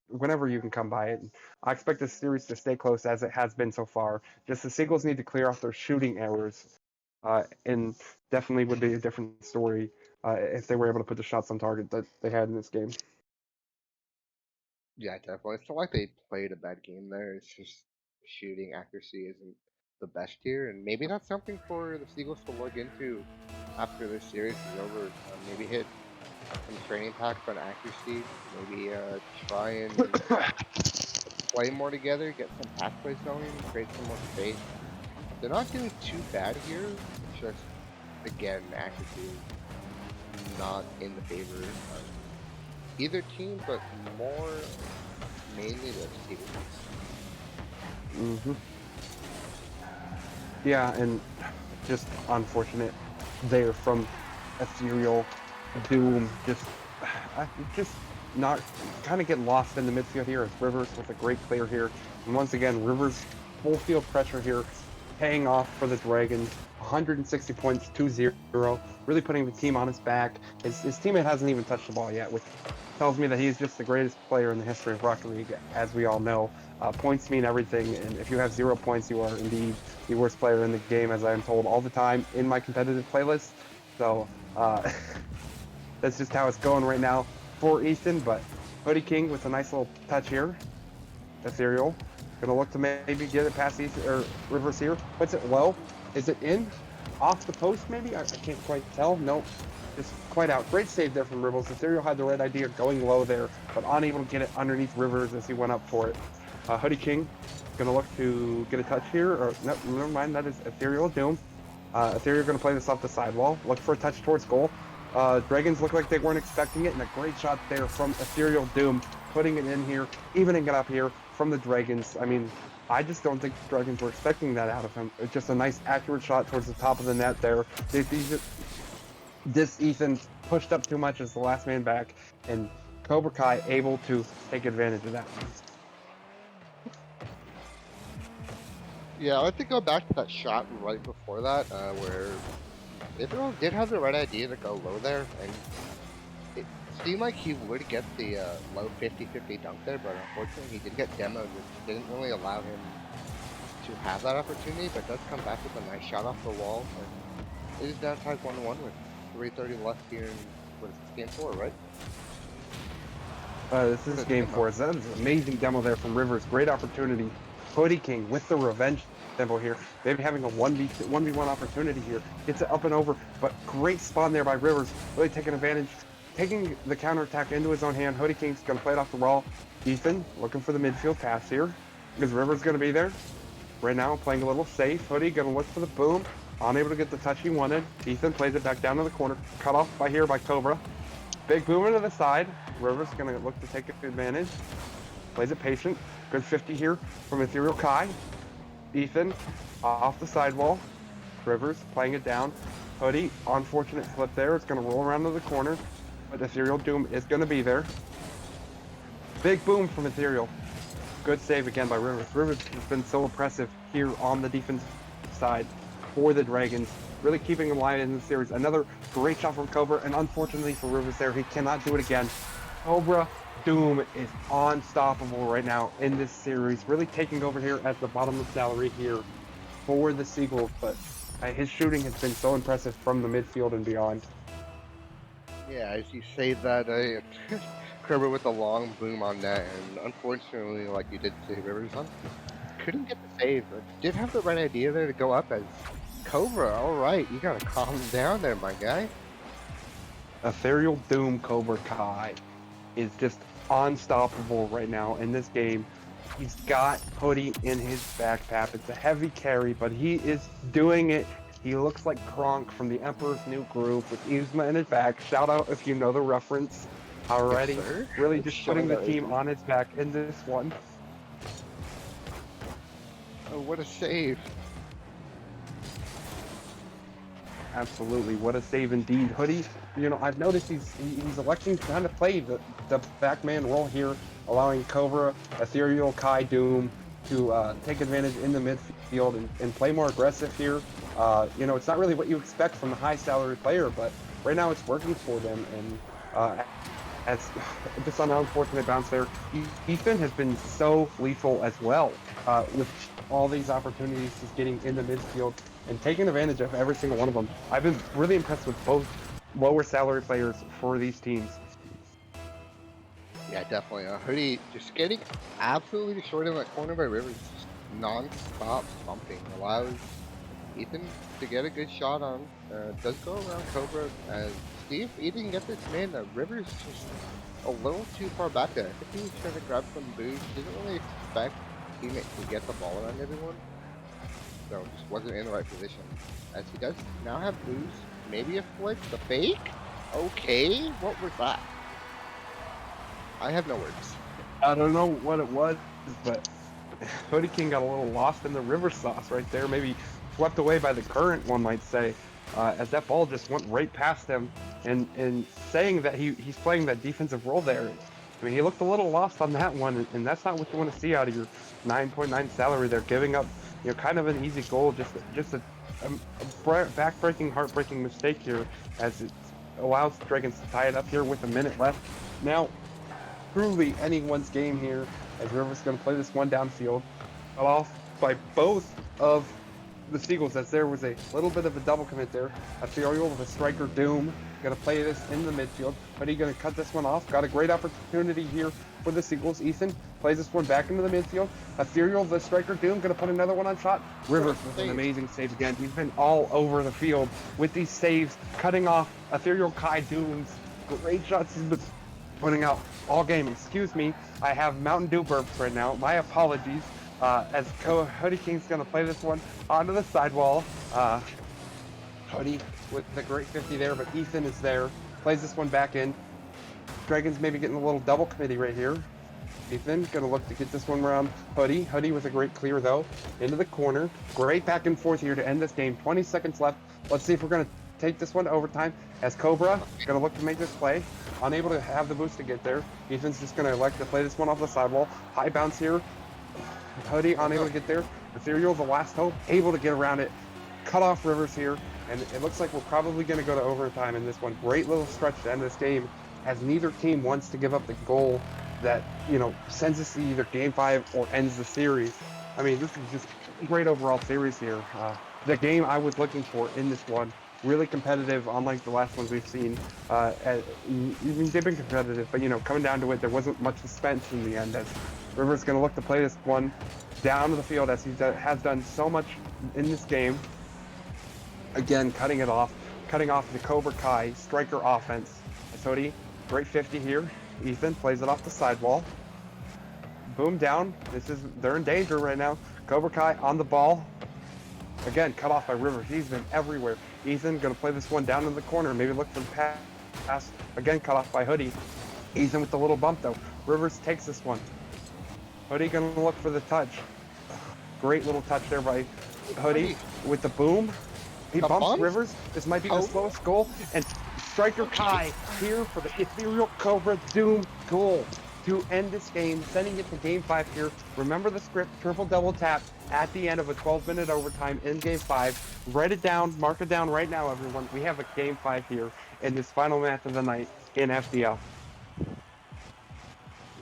[SPEAKER 4] Whenever you can come by it. And I expect this series to stay close as it has been so far. Just the Seagulls need to clear off their shooting errors, and definitely would be a different story if they were able to put the shots on target that they had in this game.
[SPEAKER 5] Yeah, definitely. It's not like they played a bad game there. It's just shooting accuracy isn't the best here, and maybe that's something for the Seagulls to look into after this series is over. Maybe hit some training packs on accuracy. Maybe try and play more together, get some pass plays going, create some more space. They're not doing too bad here. It's just, again, accuracy is not in the favor of either team, but more mainly the Seagulls.
[SPEAKER 4] Yeah, and just unfortunate there from Ethereal, Doom, just not kind of get lost in the midfield here as Rivers with a great clear here. And once again, Rivers full field pressure here, paying off for the Dragons. 160 points, 2-0, really putting the team on his back. His teammate hasn't even touched the ball yet, which tells me that he's just the greatest player in the history of Rocket League, as we all know. Points mean everything, and if you have 0 points, you are indeed the worst player in the game, as I am told all the time in my competitive playlist. So that's just how it's going right now for Ethan, but Hoodie King with a nice little touch here. Ethereal gonna look to maybe get it past Ethan, or Rivers here. Puts it low. Is it in? Off the post, maybe? I can't quite tell. Nope. Just quite out. Great save there from Rivers. Ethereal had the right idea going low there, but unable to get it underneath Rivers as he went up for it. Hoodie King gonna look to get a touch here, or no, never mind, that is Ethereal. Doom. Ethereal gonna play this off the sidewall. Look for a touch towards goal. Dragons look like they weren't expecting it, and a great shot there from Ethereal Doom, putting it in here, evening it up here from the Dragons. I mean, I just don't think the Dragons were expecting that out of him. It's just a nice, accurate shot towards the top of the net there. This Ethan pushed up too much as the last man back, and Cobra Kai able to take advantage of that.
[SPEAKER 5] Yeah, I'd like to go back to that shot right before that, where Israel did have the right idea to go low there, and it seemed like he would get the low 50-50 dunk there, but unfortunately he did get demoed, which didn't really allow him to have that opportunity, but does come back with a nice shot off the wall, and it is down tied 1-1 with 3:30 left here in, what is this, game 4, right?
[SPEAKER 4] This is game 4. So that is an amazing demo there from Rivers. Great opportunity. Hoodie King with the revenge demo here. Maybe having a 1v1 opportunity here. Gets it up and over, but great spawn there by Rivers. Really taking advantage. Taking the counterattack into his own hand. Hoodie King's going to play it off the wall. Ethan looking for the midfield pass here. Because Rivers going to be there. Right now playing a little safe. Hoodie going to look for the boom. Unable to get the touch he wanted. Ethan plays it back down to the corner. Cut off by Cobra. Big boom into the side. Rivers going to look to take advantage. Plays it patient. Good 50 here from Ethereal Kai. Ethan off the sidewall. Rivers playing it down. Hoodie, unfortunate slip there. It's going to roll around to the corner. But Ethereal Doom is going to be there. Big boom from Ethereal. Good save again by Rivers. Rivers has been so impressive here on the defensive side for the Dragons. really keeping him alive in the series. Another great shot from Cobra, and unfortunately for Rivers there, he cannot do it again. Cobra Doom is unstoppable right now in this series, really taking over here at the bottom of salary here for the Seagulls, but his shooting has been so impressive from the midfield and beyond.
[SPEAKER 5] Yeah, as you say that, Kerber with the long boom on that, and unfortunately, like you did say, Rivers couldn't get the save, but did have the right idea there to go up as Cobra. All right, you gotta calm down there, my guy.
[SPEAKER 4] Ethereal Doom Cobra Kai is just unstoppable right now in this game. He's got Hoodie in his backpack. It's a heavy carry, but he is doing it. He looks like Kronk from the Emperor's New Groove with Yzma in his back. Shout out if you know the reference already.
[SPEAKER 5] Yes,
[SPEAKER 4] really
[SPEAKER 5] it's
[SPEAKER 4] just putting the
[SPEAKER 5] showing
[SPEAKER 4] team on his back in this one.
[SPEAKER 5] Oh, what a save.
[SPEAKER 4] Absolutely, what a save indeed. Hoodie, you know, I've noticed he's electing to kind of play the backman role here, allowing Cobra, Ethereal, Kai, Doom to take advantage in the midfield and play more aggressive here. You know, it's not really what you expect from a high salary player, but right now it's working for them. And as just an unfortunate bounce there, Ethan has been so lethal as well with all these opportunities he's getting in the midfield and taking advantage of every single one of them. I've been really impressed with both lower salary players for these teams.
[SPEAKER 5] Yeah, definitely. Hoodie just getting absolutely destroyed in that corner by Rivers. Just non-stop thumping. Allows Ethan to get a good shot on. Does go around Cobra. Steve, he didn't get this man. Rivers just a little too far back there. I think he was trying to grab some boost. Didn't really expect teammate to get the ball around everyone. So just wasn't in the right position. As he does now have boost. Maybe a flick. The fake? Okay. What was that? I have no words.
[SPEAKER 4] I don't know what it was, but Hoodie King got a little lost in the river sauce right there. Maybe swept away by the current, one might say, as that ball just went right past him. And saying that he's playing that defensive role there, I mean, he looked a little lost on that one, and that's not what you want to see out of your 9.9 salary. They're giving up, you know, kind of an easy goal, just a back-breaking, heartbreaking mistake here, as it allows Dragons to tie it up here with a minute left. Now, truly anyone's game here, as Rivers going to play this one downfield, cut off by both of the Seagulls, as there was a little bit of a double commit there. Ethereal with a striker Doom, going to play this in the midfield, but he's going to cut this one off. Got a great opportunity here for the Seagulls. Ethan plays this one back into the midfield. Ethereal, the striker Doom, going to put another one on shot. Rivers with an amazing save again. He's been all over the field with these saves, cutting off Ethereal Kai Doom's great shots he's been putting out all game. Excuse me, I have Mountain Dew burps right now. My apologies. As Hoodie King's going to play this one onto the sidewall. Hoodie with the great 50 there, but Ethan is there. Plays this one back in. Dragons maybe getting a little double committee right here. Ethan going to look to get this one around Hoodie. Hoodie with a great clear though. Into the corner. Great back and forth here to end this game. 20 seconds left. Let's see if we're going to take this one to overtime, as Cobra going to look to make this play. Unable to have the boost to get there. Ethan's just going to elect to play this one off the sidewall. High bounce here. Hoodie unable to get there. Ethereal, the last hope, able to get around it. Cut off Rivers here. And it looks like we're probably going to go to overtime in this one. Great little stretch to end this game, as neither team wants to give up the goal that, you know, sends us to either game 5 or ends the series. I mean, this is just a great overall series here. The game I was looking for in this one. Really competitive, unlike the last ones we've seen. I mean, they've been competitive, but, you know, coming down to it, there wasn't much suspense in the end, as Rivers going to look to play this one down to the field, as he has done so much in this game. Again, cutting off the Cobra Kai striker offense. Hoodie, great 50 here. Ethan plays it off the sidewall. Boom down. They're in danger right now. Cobra Kai on the ball. Again, cut off by Rivers. He's been everywhere. Ethan going to play this one down in the corner. Maybe look for the pass. Again, cut off by Hoodie. Ethan with the little bump though. Rivers takes this one. Hoodie going to look for the touch. Great little touch there by Hoodie with the boom. He bumps Rivers. This might be the slowest goal. And striker Kai here for the Ethereal Cobra Doom goal. to end this game, sending it to Game 5 here. Remember the script, triple double tap at the end of a 12-minute overtime in Game 5. Write it down, mark it down right now, everyone. We have a Game 5 here in this final match of the night in FDL.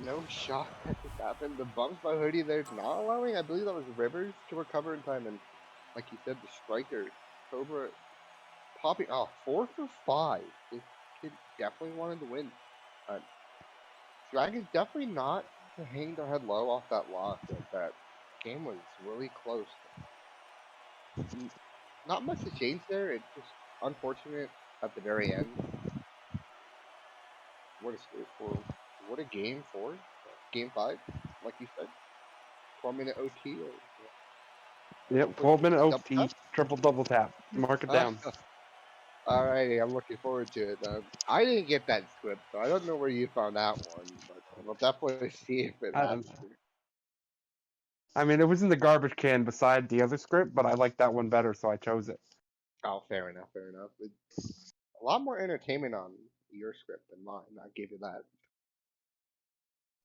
[SPEAKER 5] No shock that this happened. The bumps by Hoodie there's not allowing. I believe that was Rivers to recover in time, and like you said, the striker Cobra popping 4 for 5. This kid definitely wanted to win. Dragon's definitely not to hang their head low off that loss. That game was really close. Not much to change there. It's just unfortunate at the very end. What a game for Game 5, like you said. 12-minute OT.
[SPEAKER 4] Yep, 12-minute OT, triple double tap. Mark it down.
[SPEAKER 5] Alrighty, I'm looking forward to it. I didn't get that script, so I don't know where you found that one, but we'll definitely see if it happens.
[SPEAKER 4] I mean, it was in the garbage can beside the other script, but I liked that one better, so I chose it.
[SPEAKER 5] Oh, fair enough, fair enough. It's a lot more entertainment on your script than mine, I'll give you that.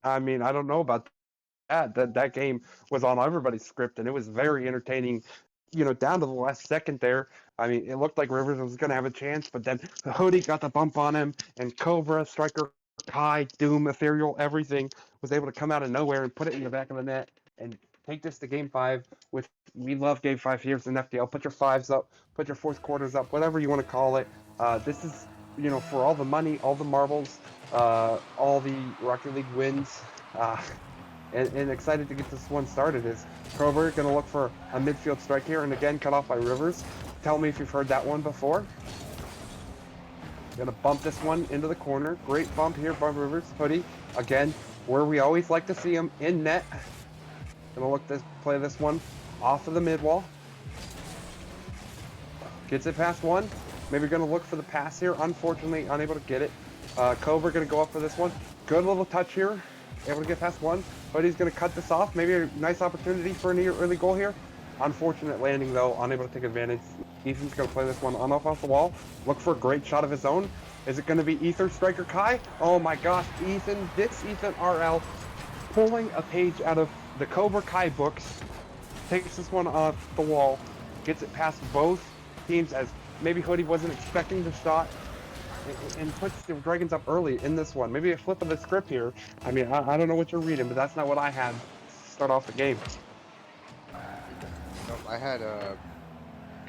[SPEAKER 4] I mean, I don't know about that. That game was on everybody's script, and it was very entertaining, down to the last second there. I mean, it looked like Rivers was going to have a chance, but then the Hoodie got the bump on him, and Cobra, Striker, Kai, Doom, Ethereal, everything was able to come out of nowhere and put it in the back of the net and take this to Game 5, which we love Game 5 here in FDL. Put your 5s up, put your 4th quarters up, whatever you want to call it. This is, for all the money, all the marbles, all the Rocket League wins, and excited to get this one started. Is Cobra going to look for a midfield strike here, and again, cut off by Rivers. Tell me if you've heard that one before. Going to bump this one into the corner. Great bump here by Rivers. Hoodie, again, where we always like to see him, in net. Going to look to play this one off of the mid wall. Gets it past one. Maybe going to look for the pass here. Unfortunately, unable to get it. Cobra going to go up for this one. Good little touch here. Able to get past one. Hoodie's going to cut this off. Maybe a nice opportunity for an early goal here. Unfortunate landing, though. Unable to take advantage. Ethan's going to play this one on off the wall. Look for a great shot of his own. Is it going to be Ether, Striker, Kai? Oh my gosh, Ethan. This Ethan RL pulling a page out of the Cobra Kai books. Takes this one off the wall. Gets it past both teams, as maybe Hoodie wasn't expecting the shot, and puts the Dragons up early in this one. Maybe a flip of the script here. I mean, I don't know what you're reading, but that's not what I had to start off the game.
[SPEAKER 5] Nope, I had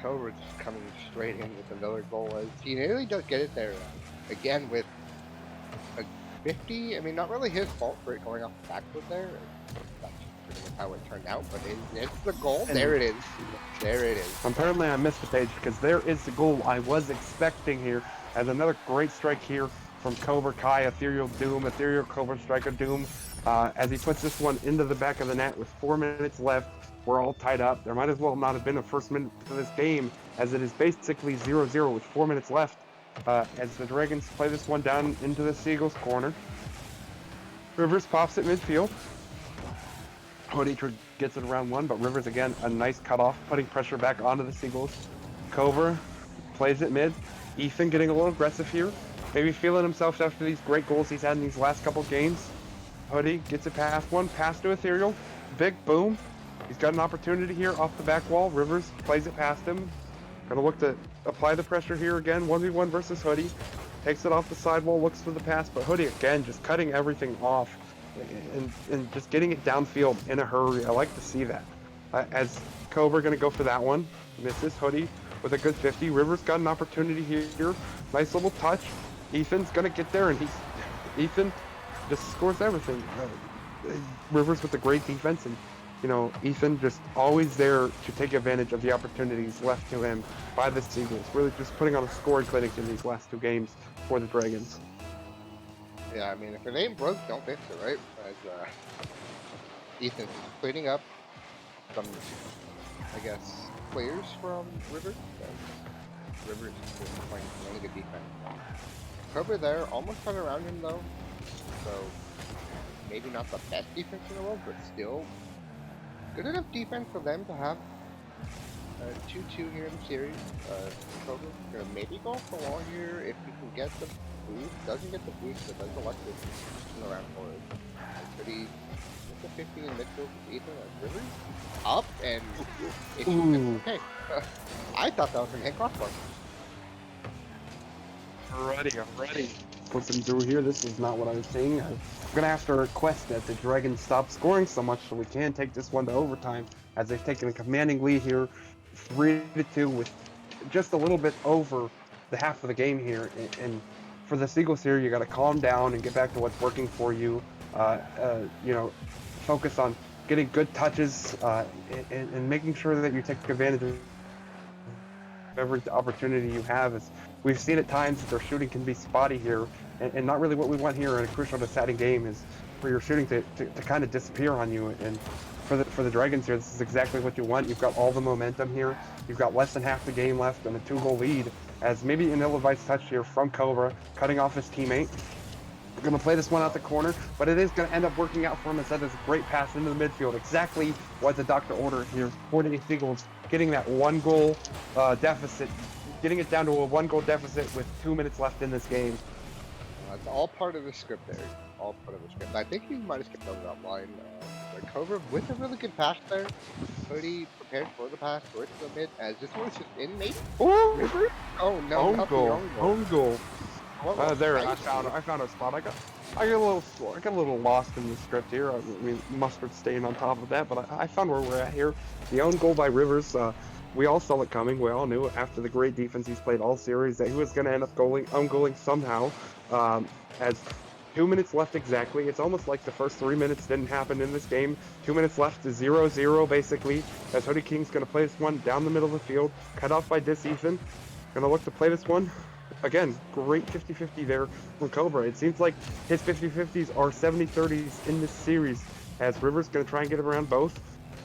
[SPEAKER 5] Cobra just coming straight in with another goal. As he nearly does get it there again with a 50. I mean, not really his fault for it going off the back foot there. That's pretty much how it turned out, but it's the goal. There it is. There it is.
[SPEAKER 4] Apparently I missed the page, because there is the goal I was expecting here. As another great strike here from Cobra Kai, Ethereal Doom, Ethereal Cobra Striker Doom, as he puts this one into the back of the net with 4 minutes left. We're all tied up. There might as well not have been a first minute to this game, as it is basically 0-0 with 4 minutes left, as the Dragons play this one down into the Seagulls corner. Rivers pops it midfield. Hoodie gets it around one, but Rivers again, a nice cutoff, putting pressure back onto the Seagulls. Cobra plays it mid. Ethan getting a little aggressive here. Maybe feeling himself after these great goals he's had in these last couple games. Hoodie gets it past one, pass to Ethereal. Big boom. He's got an opportunity here off the back wall. Rivers plays it past him. Gonna look to apply the pressure here again. 1v1 versus Hoodie. Takes it off the sidewall, looks for the pass, but Hoodie again just cutting everything off and just getting it downfield in a hurry. I like to see that. As Cobra gonna go for that one. Misses. Hoodie with a good 50. Rivers got an opportunity here. Nice little touch. Ethan's gonna get there, and Ethan just scores everything. Rivers with a great defense, and Ethan just always there to take advantage of the opportunities left to him by the Seagulls. Really just putting on a scoring clinic in these last two games for the Dragons.
[SPEAKER 5] Yeah, I mean, if it ain't broke, don't fix it, right? As Ethan's cleaning up some, I guess, players from Rivers. Rivers is playing really good defense. Cobra there, almost cut around him though. So maybe not the best defense in the world, but still good enough defense for them to have a 2-2 here in the series. Cobra gonna maybe go for long here if he can get the boost. Doesn't get the boost, but does elect to turn around for it. Pretty. Just a 15 in midfield with Ethan as Rivers. Up and it's
[SPEAKER 4] Ooh.
[SPEAKER 5] okay. I thought that was an hit crossbar.
[SPEAKER 4] Already. Flipping through here, this is not what I was saying. I'm gonna have to request that the Dragons stop scoring so much so we can take this one to overtime, as they've taken a commanding lead here, 3-2, with just a little bit over the half of the game here. And for the Seagulls here, you got to calm down and get back to what's working for you. You know, focus on getting good touches and making sure that you take advantage of every opportunity you have. Is we've seen at times that their shooting can be spotty here, and not really what we want here in a crucial deciding game is for your shooting to kind of disappear on you. And for the Dragons here, this is exactly what you want. You've got all the momentum here. You've got less than half the game left and a 2-goal lead, as maybe an ill-advised touch here from Cobra, cutting off his teammate. Going to play this one out the corner, but it is going to end up working out for him. Instead, there's a great pass into the midfield. Exactly what the doctor ordered here. 48 Seagulls getting that 1-goal deficit, getting it down to a 1-goal deficit with 2 minutes left in this game.
[SPEAKER 5] It's all part of the script there. All part of the script. I think he might have skipped over that line. Cobra with a really good pass there. Cody prepared for the pass towards the mid, as this one's just in maybe.
[SPEAKER 4] Ooh!
[SPEAKER 5] River? Oh no!
[SPEAKER 4] Own
[SPEAKER 5] not the
[SPEAKER 4] goal.
[SPEAKER 5] own goal.
[SPEAKER 4] Own goal. There, I
[SPEAKER 5] Nice.
[SPEAKER 4] found a spot. I got a little lost in the script here. I mean, mustard stain on top of that, but I found where we're at here. The own goal by Rivers. We all saw it coming. We all knew after the great defense he's played all series that he was going to end up own goaling somehow. As 2 minutes left exactly. It's almost like the first 3 minutes didn't happen in this game. 2 minutes left to 0-0 basically. As Hoodie King's going to play this one down the middle of the field, cut off by Ethan. Going to look to play this one. Again, great 50-50 there from Cobra. It seems like his 50-50s are 70-30s in this series, as Rivers going to try and get around both.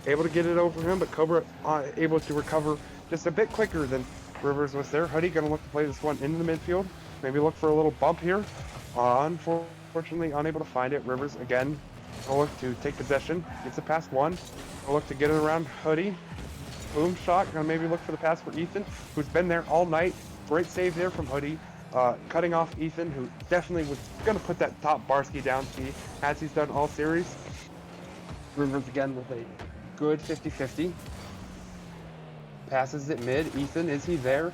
[SPEAKER 4] Able to get it over him, but Cobra able to recover just a bit quicker than Rivers was there. Hoodie going to look to play this one into the midfield. Maybe look for a little bump here. Unfortunately, unable to find it. Rivers again will look to take possession. Gets it past one. Will look to get it around Hoodie. Boom shot. Going to maybe look for the pass for Ethan, who's been there all night. Great save there from Hoodie, cutting off Ethan, who definitely was going to put that top Barsky down as he's done all series. Rivers again with a good 50-50. Passes it mid. Ethan, is he there?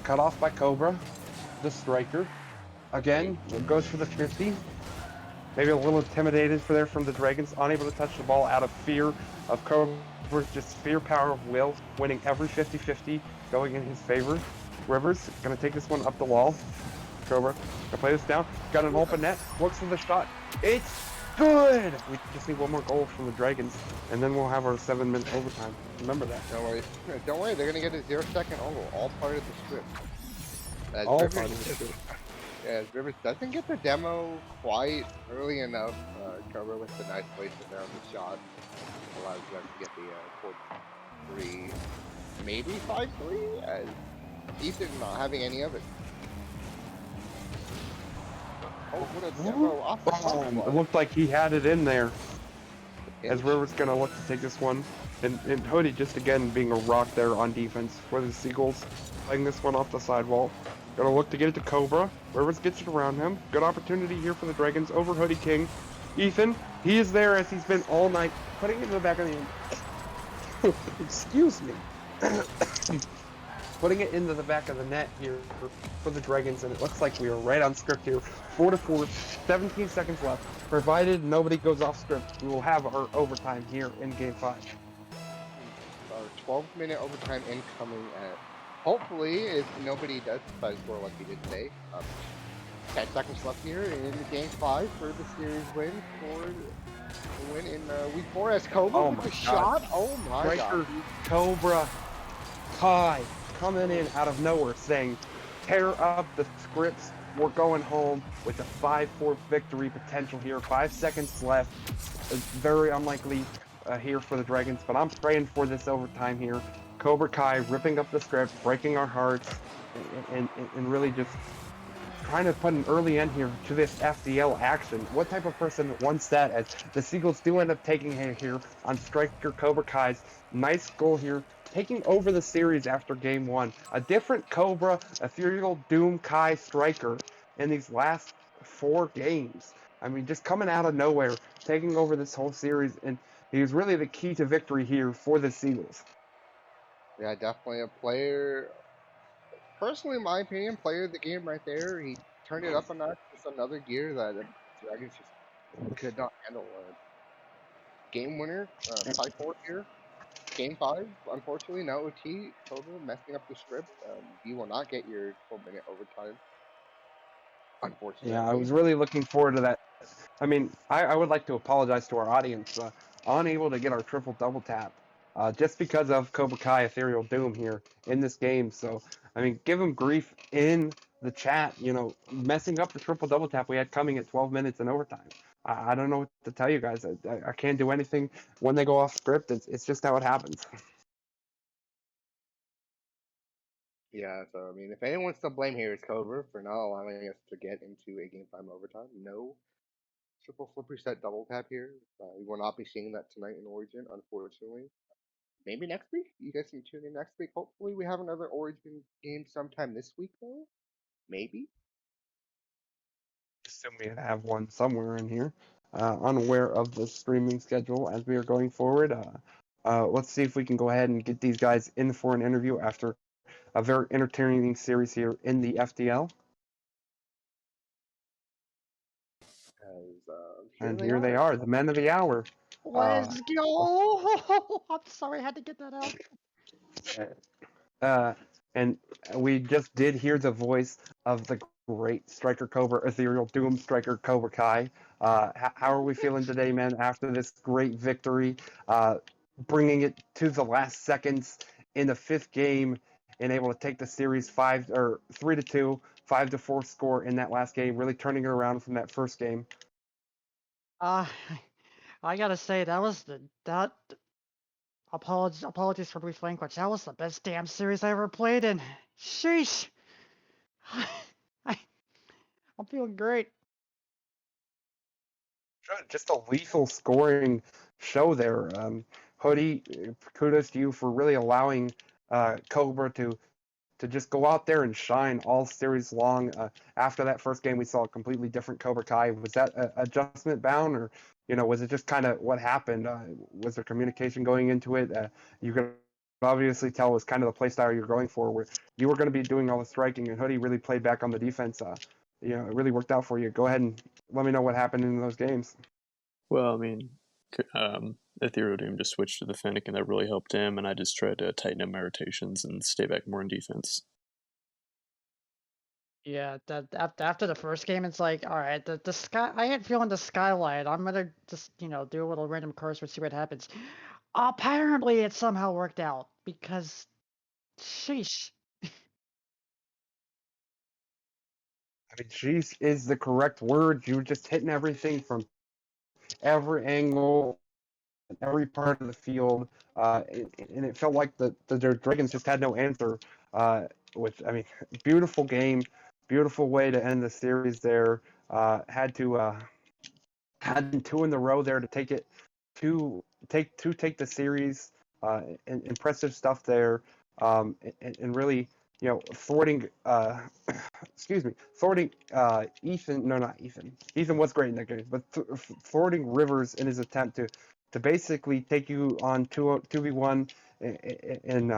[SPEAKER 4] Cut off by Cobra, the striker. Again, goes for the 50. Maybe a little intimidated from the Dragons, unable to touch the ball out of fear of Cobra's just sheer power of will, winning every 50-50, going in his favor. Rivers gonna take this one up the wall. Cobra gonna play this down. Got an open net. Looks for the shot. It's good. We just need one more goal from the Dragons, and then we'll have our 7-minute overtime. Remember that.
[SPEAKER 5] Don't worry. Don't worry. They're gonna get a 0-second own goal. All part of the script. As
[SPEAKER 4] All
[SPEAKER 5] Rivers
[SPEAKER 4] part of the script.
[SPEAKER 5] As Rivers doesn't get the demo quite early enough. Cobra with the nice placement there on the shot allows them to get the 4-3, maybe 5-3. As Ethan not having any of it. Oh, what a demo off the
[SPEAKER 4] It looked like he had it in there. As Rivers gonna look to take this one, and Hoodie just again being a rock there on defense for the Seagulls, playing this one off the sidewall. Gonna look to get it to Cobra. Rivers gets it around him. Good opportunity here for the Dragons over Hoodie King. Ethan, he is there as he's been all night, putting it in the back of the end. Excuse me. Putting it into the back of the net here for the Dragons, and it looks like we are right on script here. 4-4, 17 seconds left. Provided nobody goes off script, we will have our overtime here in Game 5.
[SPEAKER 5] Our 12-minute overtime incoming at, hopefully, if nobody does decide to score like he did today. 10 seconds left here in Game 5 for the series win in Week 4 as Cobra with the shot. Oh my god.
[SPEAKER 4] Cobra Kai coming in out of nowhere saying, tear up the scripts. We're going home with a 5-4 victory potential here. 5 seconds left. It's very unlikely here for the Dragons, but I'm praying for this overtime here. Cobra Kai ripping up the script, breaking our hearts, and really just trying to put an early end here to this FDL action. What type of person wants that, as the Seagulls do end up taking it here on striker Cobra Kai's nice goal here, taking over the series after Game 1. A different Cobra, ethereal Doom Kai striker, in these last 4 games. I mean, just coming out of nowhere, taking over this whole series, and he was really the key to victory here for the Seagulls.
[SPEAKER 5] Yeah, definitely a player. Personally, in my opinion, player of the game right there. He turned it up a notch. Just another gear that the Dragons just could not handle. Game winner, tie four here. Game five, unfortunately, now OT. Cobra messing up the script. You will not get your 12-minute overtime,
[SPEAKER 4] Yeah, I
[SPEAKER 5] unfortunately.
[SPEAKER 4] was really looking forward to that. I mean, I would like to apologize to our audience. Unable to get our triple double tap just because of Cobra Kai Ethereal Doom here in this game. So, I mean, give him grief in the chat, messing up the triple double tap we had coming at 12 minutes in overtime. I don't know what to tell you guys. I can't do anything when they go off script. It's just how it happens.
[SPEAKER 5] Yeah, so I mean, if anyone's to blame here, it's Cobra for not allowing us to get into a game 5 overtime. No triple flipper set double tap here. We will not be seeing that tonight in Origin, unfortunately. Maybe next week. You guys can tune in next week. Hopefully, we have another Origin game sometime this week, though. Maybe.
[SPEAKER 4] Assume we have one somewhere in here. Unaware of the streaming schedule as we are going forward. Let's see if we can go ahead and get these guys in for an interview after a very entertaining series here in the FDL.
[SPEAKER 5] As
[SPEAKER 4] And here they are, the men of the hour.
[SPEAKER 8] Let's go! I'm sorry I had to get that out.
[SPEAKER 4] And we just did hear the voice of the great Striker Cobra, Ethereal Doom Striker Cobra Kai. How are we feeling today, man, after this great victory? Bringing it to the last seconds in the 5th game and able to take the series 3-2, 5-4 score in that last game, really turning it around from that first game.
[SPEAKER 8] I gotta say that apologies for brief language. That was the best damn series I ever played in. Sheesh. I'm feeling great.
[SPEAKER 4] Just a lethal scoring show there. Hoodie, kudos to you for really allowing Cobra to just go out there and shine all series long. After that first game, we saw a completely different Cobra Kai. Was that adjustment bound, or was it just kind of what happened? Was there communication going into it? You could obviously tell it was kind of the play style you're going for, where you were going to be doing all the striking, and Hoodie really played back on the defense. It really worked out for you. Go ahead and let me know what happened in those games.
[SPEAKER 9] Well, I mean, Ethereal Doom just switched to the Fennec, and that really helped him, and I just tried to tighten up my rotations and stay back more in defense.
[SPEAKER 8] Yeah, that after the first game, it's like, all right, the sky. I ain't feeling the skylight. I'm gonna just do a little random cursor, see what happens. Apparently, it somehow worked out because, sheesh.
[SPEAKER 4] I mean, jeez is the correct word. You were just hitting everything from every angle, every part of the field, and it felt like the Dragons just had no answer. Beautiful game, beautiful way to end the series there. Had 2 in the row there to take it take the series. Impressive stuff there, and really thwarting Ethan. No, not Ethan. Ethan was great in that game, but thwarting Rivers in his attempt to basically take you on 2v1 and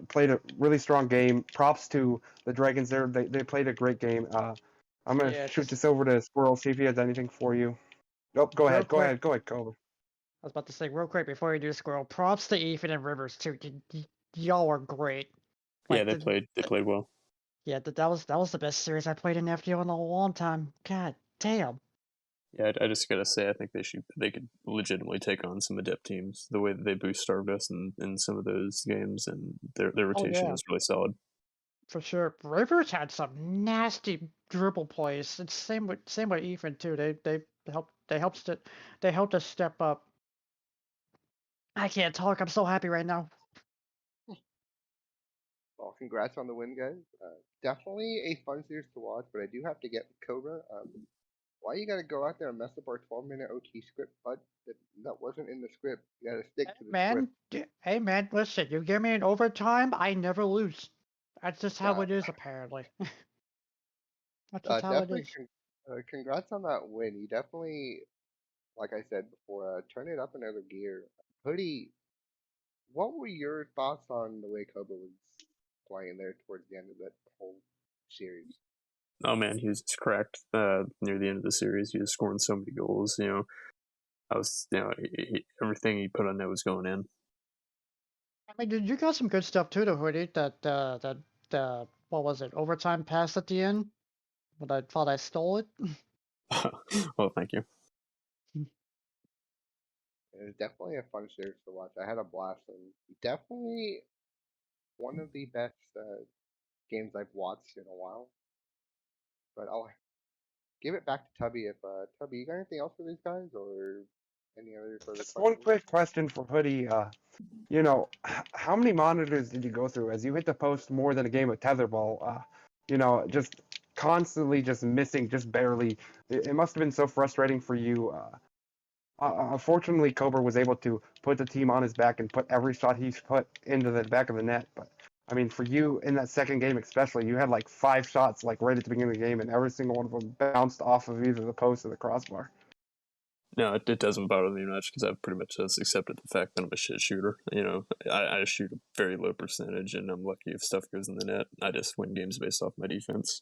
[SPEAKER 4] played a really strong game. Props to the Dragons there. They played a great game. I'm going to shoot this over to Squirrel, see if he has anything for you. Nope, go ahead, Cobra.
[SPEAKER 8] I was about to say real quick before you do Squirrel, props to Ethan and Rivers too. Y'all are great.
[SPEAKER 9] Yeah, they played well.
[SPEAKER 8] Yeah, that was the best series I played in FDO in a long time. God damn.
[SPEAKER 9] Yeah, I just gotta say, I think they could legitimately take on some adept teams the way that they boost starved us in some of those games, and their rotation is really solid.
[SPEAKER 8] For sure, Rivers had some nasty dribble plays. It's same with Ethan too. They helped us step up. I can't talk. I'm so happy right now.
[SPEAKER 5] Well, congrats on the win, guys. Definitely a fun series to watch, but I do have to get Cobra. Why you gotta go out there and mess up our 12-minute OT script, bud? That wasn't in the script. You gotta stick to the script.
[SPEAKER 8] Hey man, listen. You give me an overtime, I never lose. That's just how it is, apparently. That's just how it
[SPEAKER 5] Definitely,
[SPEAKER 8] is.
[SPEAKER 5] congrats on that win. You definitely, like I said before, turn it up another gear. Hoodie, what were your thoughts on the way Koba was playing there towards the end of that whole series?
[SPEAKER 9] Oh man, he was just cracked near the end of the series. He was scoring so many goals. I was, everything he put on net was going in.
[SPEAKER 8] I mean, you got some good stuff too, though, Hoodie. That what was it? Overtime pass at the end. But I thought I stole it.
[SPEAKER 9] Well, thank you.
[SPEAKER 5] It was definitely a fun series to watch. I had a blast, and definitely one of the best games I've watched in a while. But I'll give it back to Tubby. If Tubby, you got anything else for these guys, or any other further
[SPEAKER 4] Just one
[SPEAKER 5] questions?
[SPEAKER 4] quick question for Hoodie. How many monitors did you go through as you hit the post more than a game of tetherball? Just constantly just missing, just barely. It must have been so frustrating for you. Unfortunately, Cobra was able to put the team on his back and put every shot he's put into the back of the net. But I mean, for you in that second game especially, you had like 5 shots like right at the beginning of the game, and every single one of them bounced off of either the post or the crossbar.
[SPEAKER 9] No, it doesn't bother me much because I've pretty much just accepted the fact that I'm a shit shooter. I shoot a very low percentage, and I'm lucky if stuff goes in the net. I just win games based off my defense.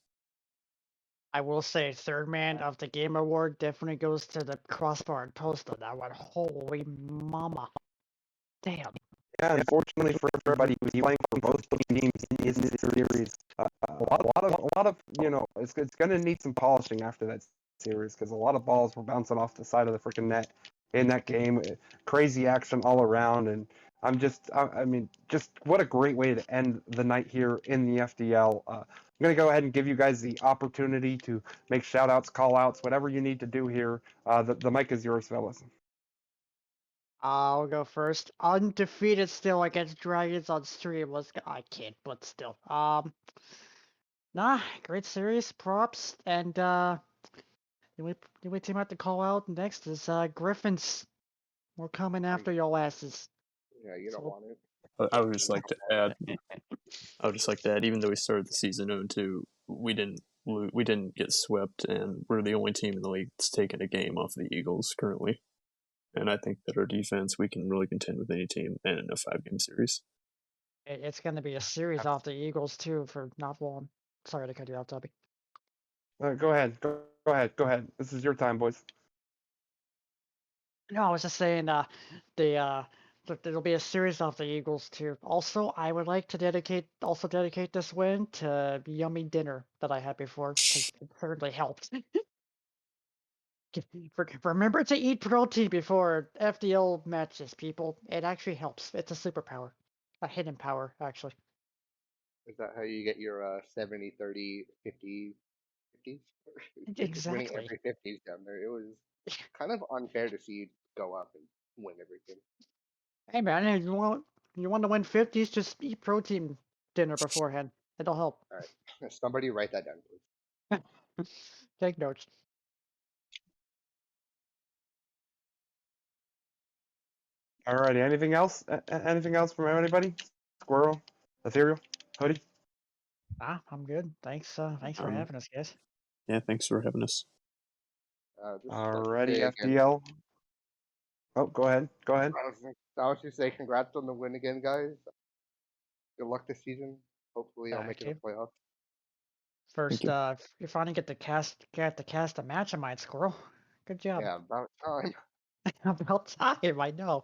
[SPEAKER 8] I will say, third man of the game award definitely goes to the crossbar and post on that one. Holy mama. Damn.
[SPEAKER 4] Yeah, unfortunately for everybody, he was playing for both teams in this series. A lot of it's going to need some polishing after that series because a lot of balls were bouncing off the side of the freaking net in that game. Crazy action all around, and I mean, just what a great way to end the night here in the FDL. I'm going to go ahead and give you guys the opportunity to make shout-outs, call-outs, whatever you need to do here. The mic is yours, fellas.
[SPEAKER 8] I'll go first. Undefeated still against Dragons on stream. I can't, but still. Great series, props, and the only team I have to call out next is Griffins. We're coming after your asses.
[SPEAKER 5] Yeah, you don't
[SPEAKER 8] So-
[SPEAKER 5] want it.
[SPEAKER 9] I would just like to add. Even though we started the season 0-2, we didn't get swept, and we're the only team in the league that's taken a game off the Eagles currently. And I think that our defense, we can really contend with any team in a 5-game series.
[SPEAKER 8] It's going to be a series off the Eagles too for not long. Sorry to cut you off, Tubby.
[SPEAKER 4] Go ahead. Go ahead. This is your time, boys.
[SPEAKER 8] No, I was just saying there'll be a series off the Eagles too. Also, I would like to dedicate this win to yummy dinner that I had before because it certainly helped. Remember to eat protein before FDL matches, people. It actually helps. It's a superpower. A hidden power, actually.
[SPEAKER 5] Is that how you get your 70, 30, 50, 50s? Just winning
[SPEAKER 8] Exactly.
[SPEAKER 5] every 50s down there. It was kind of unfair to see you go up and win everything.
[SPEAKER 8] Hey man, if you want to win 50s, just eat protein dinner beforehand. It'll help.
[SPEAKER 5] All right, somebody write that down, please.
[SPEAKER 8] Take notes.
[SPEAKER 4] Alrighty. Anything else? Anything else from anybody? Squirrel, Ethereal, Hoodie.
[SPEAKER 8] I'm good. Thanks for having us, guys.
[SPEAKER 9] Yeah, thanks for having us.
[SPEAKER 4] Alrighty, FDL. Oh, go ahead.
[SPEAKER 5] I was just say congrats on the win again, guys. Good luck this season. Hopefully, I'll make it to playoffs.
[SPEAKER 8] First, you finally get to cast a match of mine, Squirrel. Good job.
[SPEAKER 5] Yeah, about time.
[SPEAKER 8] About time, I know.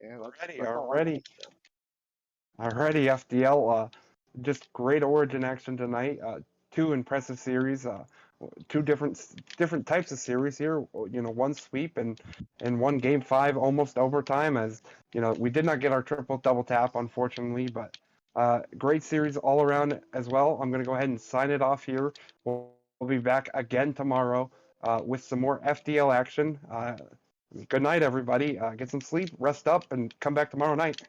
[SPEAKER 5] Yeah,
[SPEAKER 4] Alrighty, FDL. Just great Origin action tonight. 2 impressive series. 2 different types of series here. One sweep and 1 game 5 almost overtime. As we did not get our triple double tap, unfortunately, but great series all around as well. I'm going to go ahead and sign it off here. We'll be back again tomorrow with some more FDL action. Good night, everybody. Get some sleep, rest up, and come back tomorrow night.